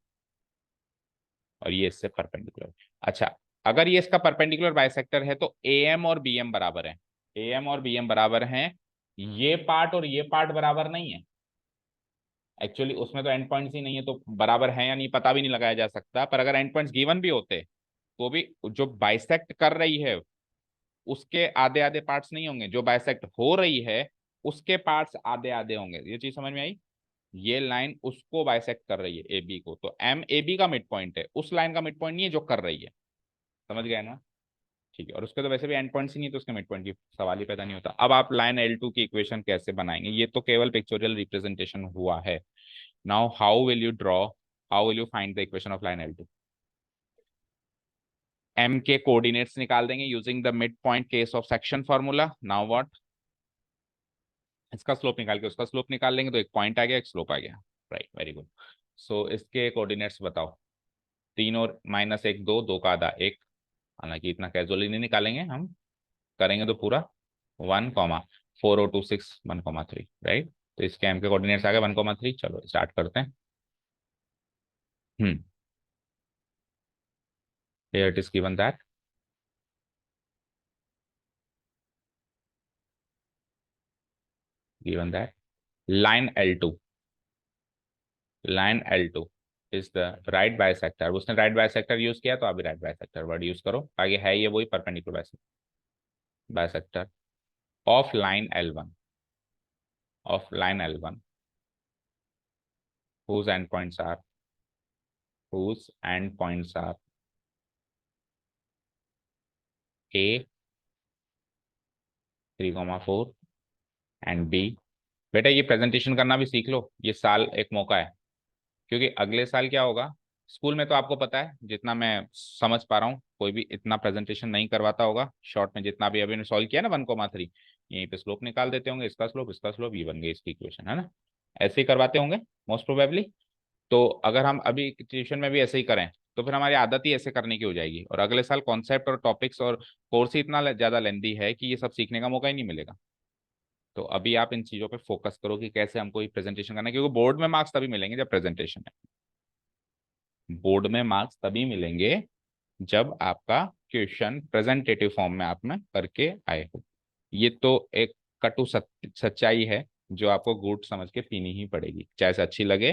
और ये इससे परपेंडिकुलर। अच्छा, अगर ये इसका परपेंडिकुलर बाइसेक्टर है तो AM और BM बराबर है। AM और BM बराबर हैं। ये पार्ट और ये पार्ट बराबर नहीं है। एक्चुअली उसमें तो एंड पॉइंट्स ही नहीं है, तो बराबर है या नहीं पता भी नहीं लगाया जा सकता। पर अगर एंड पॉइंट्स गिवन भी होते तो भी जो बाइसेक्ट कर रही है उसके आधे आधे पार्ट्स नहीं होंगे, जो बाइसेक्ट हो रही है उसके पार्ट्स आधे आधे होंगे। ये चीज समझ में आई? ये लाइन उसको बाइसेक्ट कर रही है AB को, तो M AB का मिड पॉइंट है, उस लाइन का मिड पॉइंट नहीं है जो कर रही है। समझ गए ना? ठीक है। और उसके तो वैसे भी एंड पॉइंट्स ही नहीं, तो उसके मिड पॉइंट की सवाल ही पैदा नहीं होता। अब आप लाइन L2 की इक्वेशन कैसे बनाएंगे? ये तो केवल पिक्चोरियल रिप्रेजेंटेशन हुआ है। Now how will you draw, how will you find the equation of line L2? M के कोऑर्डिनेट्स निकाल देंगे using the mid point case of section formula. Now what? इसका स्लोप निकाल के उसका स्लोप निकाल लेंगे, तो एक पॉइंट आ गया, एक स्लोप आ गया। Right, very good. सो इसके कोऑर्डिनेट्स बताओ। 3 और -1 2, 2 का आधा 1। हालांकि इतना कैजुअली नहीं निकालेंगे हम, करेंगे तो पूरा 1, 4 और 2 6, 1, 3। राइट, तो इसके M के कोऑर्डिनेट्स आ गए 1, 3। चलो स्टार्ट करते हैं। हम्म here it is given that given that line L2, line L2 is the right bisector. उसने राइट बाइसेक्टर यूज किया तो आप भी राइट बाइसेक्टर वर्ड यूज करो। आगे है ये वही perpendicular bisector of line L1, of line L1 whose endpoints are whose endpoints are A 3, 4 and B। बेटा ये प्रेजेंटेशन करना भी सीख लो, ये साल एक मौका है। क्योंकि अगले साल क्या होगा, स्कूल में तो आपको पता है, जितना मैं समझ पा रहा हूँ कोई भी इतना प्रेजेंटेशन नहीं करवाता होगा। शॉर्ट में जितना भी अभी सॉल्व किया ना 1, 3, यहीं पे स्लोप निकाल देते होंगे, इसका स्लोप ये बन गई इसकी इक्वेशन, है ना? ऐसे ही करवाते होंगे मोस्ट प्रोबेबली। तो अगर हम अभी ट्यूशन में भी ऐसे ही करें तो फिर हमारी आदत ही ऐसे करने की हो जाएगी, और अगले साल कॉन्सेप्ट और टॉपिक्स और कोर्स ही इतना ज्यादा लेंदी है कि ये सब सीखने का मौका ही नहीं मिलेगा। तो अभी आप इन चीजों पे फोकस करो कि कैसे हमको ये प्रेजेंटेशन करना है, क्योंकि बोर्ड में मार्क्स तभी मिलेंगे जब प्रेजेंटेशन है। बोर्ड में मार्क्स तभी मिलेंगे जब आपका क्वेश्चन प्रेजेंटेटिव फॉर्म में आप में करके आए हो। ये तो एक कटु सच्चाई है जो आपको गुड समझ के पीनी ही पड़ेगी, चाहे से अच्छी लगे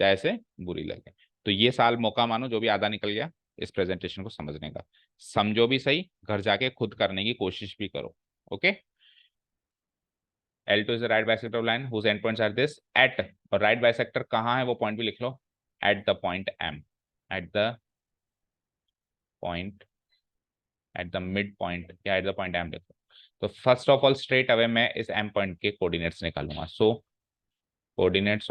चाहे से बुरी लगे। तो ये साल मौका मानो, जो भी आधा निकल गया इस प्रेजेंटेशन को समझने का, समझो भी सही, घर जाके खुद करने की कोशिश भी करो। Okay. L2 is the right bisector line whose end points are this at, और राइट बाइसेक्टर कहाँ है वो पॉइंट भी लिख लो, at the point M, at the point, at the mid point या एट द पॉइंट M लिखो। तो first of all straight away मैं इस M पॉइंट के कोऑर्डिनेट्स निकालूंगा। So coordinates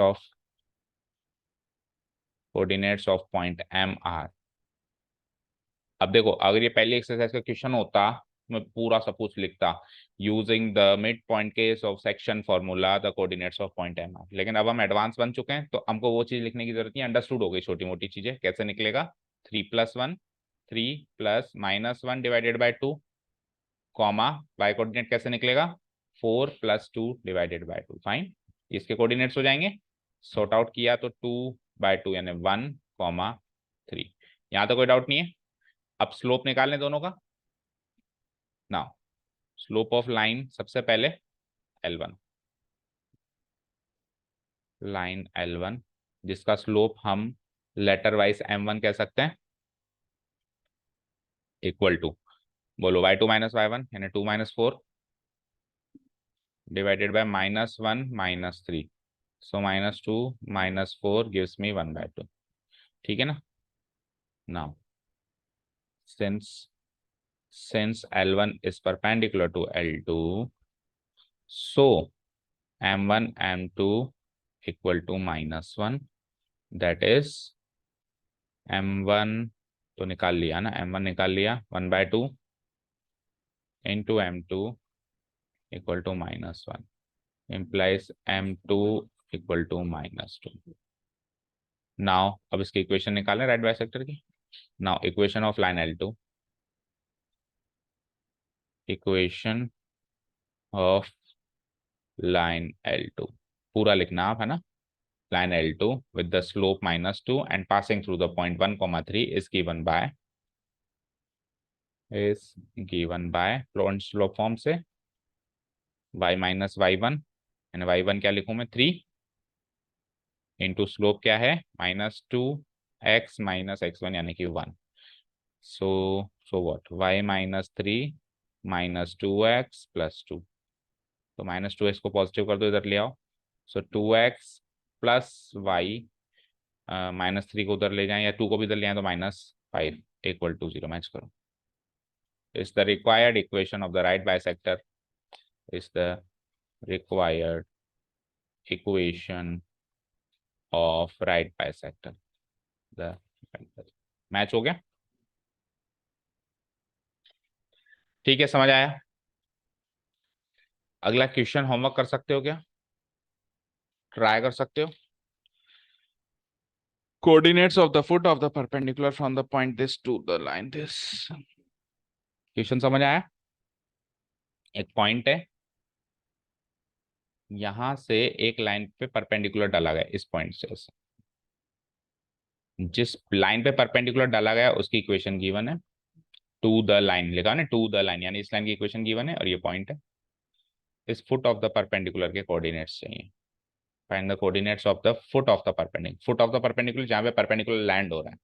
of point M are. अब देखो, अगर ये पहली एक्सरसाइज का क्वेश्चन होता तो मैं पूरा सब कुछ लिखता using the mid point case of section formula the coordinates of point M are. लेकिन अब हम एडवांस बन चुके हैं तो हमको वो चीज लिखने की जरूरत नहीं, अंडरस्टूड हो गई छोटी मोटी चीजें। कैसे निकलेगा? 3+1, 3 + -1/2, कॉमा y कोऑर्डिनेट कैसे निकलेगा? 4+2/2। फाइन, इसके कोऑर्डिनेट्स हो जाएंगे। सॉर्ट आउट किया तो 2/2 यानी 1, 3। यहाँ तो कोई डाउट नहीं है। अब स्लोप निकालने दोनों का। नाउ स्लोप ऑफ लाइन सबसे पहले L1, लाइन L1 जिसका स्लोप हम लेटर वाइज M1 कह सकते हैं, इक्वल टू, बोलो y2 - y1 यानी 2 - 4 divided by -1 - 3। So -2 - 4 gives me 1/2। ठीक है ना? Now since L1 is perpendicular to L2, so M1 M2 equal to -1, that is M1 तो निकाल लिया ना, M1 निकाल लिया 1/2 into M2 equal to -1 implies M2 equal to -2. Now अब इसकी इक्वेशन निकालें राइट बाइसेक्टर की. Now equation of line L2, equation of line L2 पूरा लिखना आप, है ना. line L2 with the slope -2 and passing through the point 1, 3 is given by फ्लोरेंट स्लोप फॉर्म से y minus y1 and y1 क्या लिखूं मैं 3 इंटू स्लोप क्या है -2x minus x1 यानी कि 1. So what y -3 -2x + 2. तो -2x को पॉजिटिव कर दो, इधर ले आओ. सो 2x प्लस y -3 को उधर ले जाएं या 2 को भी इधर ले आए तो -5 = 0. मैच करो. is the required equation of the right bisector is the required equation of right bisector. the match हो गया. ठीक है, समझ आया. अगला क्वेश्चन होमवर्क कर सकते हो क्या, ट्राई कर सकते हो. coordinates of the foot of the perpendicular from the point this to the line this. Question समझ आया. एक पॉइंट है, यहां से एक लाइन पे परपेंडिकुलर डाला गया, इस पॉइंट से जिस लाइन पे परपेंडिकुलर डाला गया उसकी इक्वेशन गिवन है. टू द लाइन लिखा है ना, टू द लाइन यानी इस लाइन की इक्वेशन गिवन है और ये पॉइंट है. इस फुट ऑफ द परपेंडिकुलर के कोऑर्डिनेट्स चाहिए. Find the coordinates of the foot of the perpendicular. Foot of the perpendicular जहां पे परपेंडिकुलर लैंड हो रहा है,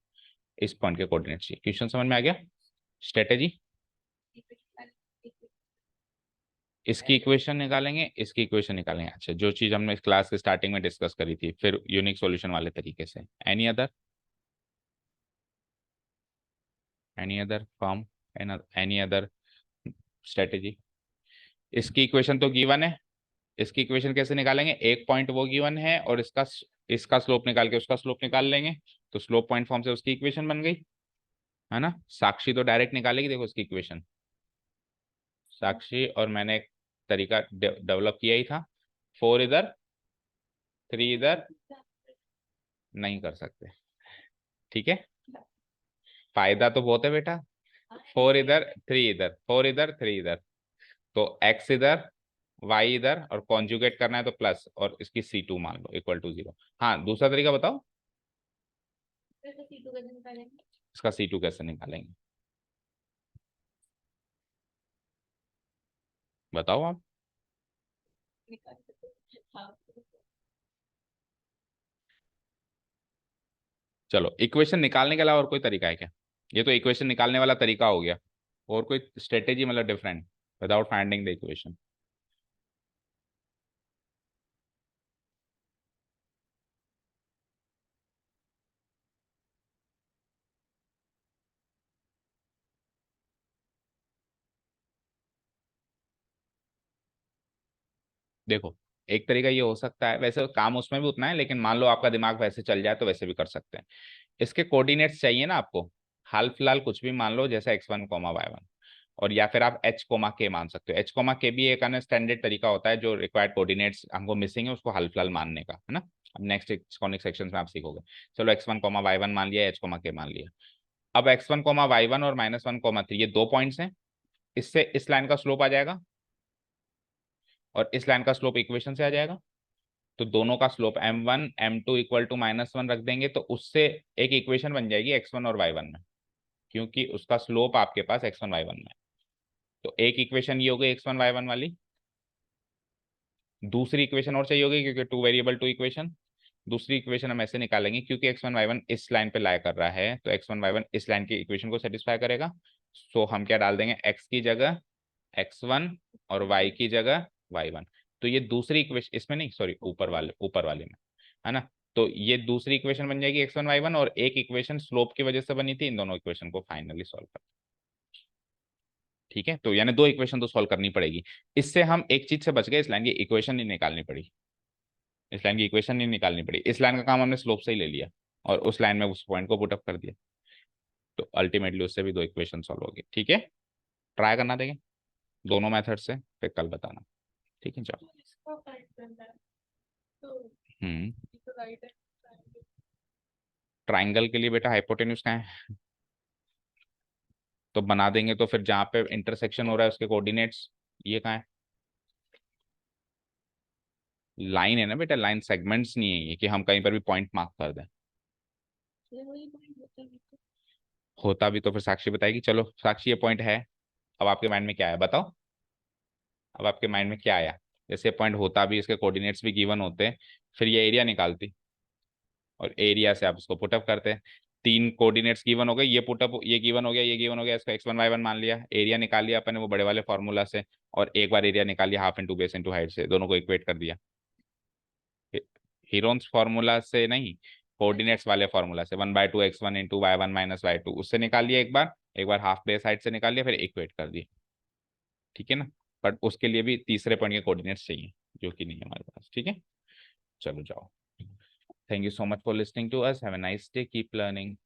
इस पॉइंट के कोऑर्डिनेट्स चाहिए. क्वेश्चन समझ में आ गया. स्ट्रेटेजी, इसकी इक्वेशन निकालेंगे, इसकी इक्वेशन निकालेंगे. अच्छा, जो चीज हमने इस क्लास के स्टार्टिंग में डिस्कस करी थी, फिर यूनिक सॉल्यूशन वाले तरीके से. Any other form, any other strategy. इसकी इक्वेशन तो गिवन है, इसकी इक्वेशन कैसे निकालेंगे. एक पॉइंट वो गिवन है और इसका स्लोप निकाल के उसका स्लोप निकाल लेंगे, तो स्लोप पॉइंट फॉर्म से उसकी इक्वेशन बन गई, है ना. साक्षी तो डायरेक्ट निकालेगी, देखो इसकी इक्वेशन. साक्षी और मैंने एक तरीका डेवलप किया ही था. 4 इधर 3 इधर नहीं कर सकते, ठीक है. फायदा तो बहुत है बेटा. 4 इधर 3 इधर, 4 इधर 3 इधर, तो x इधर y इधर और कॉन्जुगेट करना है तो प्लस और इसकी C2 मान लो = 0. हाँ, दूसरा तरीका बताओ. इसका C2 कैसे निकालेंगे, बताओ आप. चलो, इक्वेशन निकालने के अलावा और कोई तरीका है क्या. ये तो इक्वेशन निकालने वाला तरीका हो गया, और कोई स्ट्रेटेजी मतलब different without finding the equation. देखो, एक तरीका ये हो सकता है, वैसे काम उसमें भी उतना है, लेकिन मान लो आपका दिमाग वैसे चल जाए तो वैसे भी कर सकते हैं. इसके कोऑर्डिनेट्स चाहिए ना आपको, हाल फिलहाल कुछ भी मान लो, जैसे x1, y1, और या फिर आप h, k मान सकते हो. h, k भी एक स्टैंडर्ड तरीका होता है जो रिक्वायर्ड कोऑर्डिनेट्स हमको मिसिंग है उसको हाल फिलहाल मानने का, है ना. अब नेक्स्ट कॉनिक सेक्शन में आप सीखोगे. चलो x1, y1 मान लिया, h, k मान लिया. अब x1, y1 और -1, 3 ये 2 पॉइंट्स हैं. इससे इस लाइन का स्लोप आ जाएगा और इस लाइन का स्लोप इक्वेशन से आ जाएगा. तो दोनों का स्लोप m1 m2 = -1 रख देंगे तो उससे एक इक्वेशन बन जाएगी x1 और y1 में, क्योंकि उसका स्लोप आपके पास x1 y1 में. तो एक इक्वेशन ये हो गई x1 y1 वाली. दूसरी इक्वेशन और चाहिए होगी क्योंकि 2 वेरिएबल 2 इक्वेशन. दूसरी इक्वेशन हम ऐसे निकालेंगे क्योंकि x1 y1 इस लाइन पे लाई कर रहा है, तो x1 y1 इस लाइन की इक्वेशन को सेटिस्फाई करेगा. सो हम क्या डाल देंगे, x की जगह x1 और y की जगह y1. तो ये दूसरी इक्वेशन, इसमें नहीं, सॉरी, ऊपर वाले में, है ना. तो ये दूसरी इक्वेशन बन जाएगी x1 y1, और एक इक्वेशन स्लोप की वजह से बनी थी। इन दोनों इक्वेशन को फाइनली सॉल्व कर, ठीक है। तो यानी दो इक्वेशन तो सॉल्व करनी पड़ेगी। इससे हम एक चीज से बच गए, इस लाइन की इक्वेशन नहीं निकालनी पड़ी। इस लाइन की इक्वेशन नहीं निकालनी पड़ी, इस लाइन का काम हमने स्लोप से ही ले लिया और उस लाइन में उस पॉइंट को पुटअप कर दिया। तो अल्टीमेटली उससे भी दो इक्वेशन सॉल्व हो गए, ठीक है। ट्राई करना देंगे दोनों मेथड से, फिर कल बताना, ठीक है। जाओ। हम्म ट्राइंगल के लिए बेटा हाइपोटेन्यूज कहाँ है, तो बना देंगे। तो फिर जहाँ पे इंटरसेक्शन हो रहा है उसके कोऑर्डिनेट्स ये कहाँ है, लाइन है ना बेटा, लाइन सेगमेंट्स नहीं है ये कि हम कहीं पर भी पॉइंट मार्क कर दें। होता भी तो फिर साक्षी बताएगी। चलो साक्षी, ये पॉइंट है, अब आपके माइंड में क्या है बताओ। अब आपके माइंड में क्या आया, जैसे पॉइंट होता भी, इसके कोऑर्डिनेट्स भी गिवन होते, फिर ये एरिया निकालती, और एरिया से आप उसको पुटअप करते हैं। तीन कोऑर्डिनेट्स गिवन हो गए, ये पुटअप, ये गिवन हो गया, ये गिवन हो गया, इसका x1 y1 मान लिया, एरिया निकाल लिया अपन ने वो बड़े वाले फॉर्मूला से, और एक बार एरिया निकाल लिया half into base into height से, दोनों को इक्वेट कर दिया। हीरोन्स फार्मूला से नहीं, कोऑर्डिनेट्स वाले फार्मूला से, 1/2 x1 इंटू y1 - y2 उससे निकाल लिया एक बार हाफ बेस हाइट से निकाल लिया, फिर इक्वेट कर दिया, ठीक है ना। बट उसके लिए भी तीसरे पॉइंट के कोऑर्डिनेट्स चाहिए, जो कि नहीं है हमारे पास, ठीक है। चलो जाओ। Thank you so much for listening to us, have a nice day, keep learning.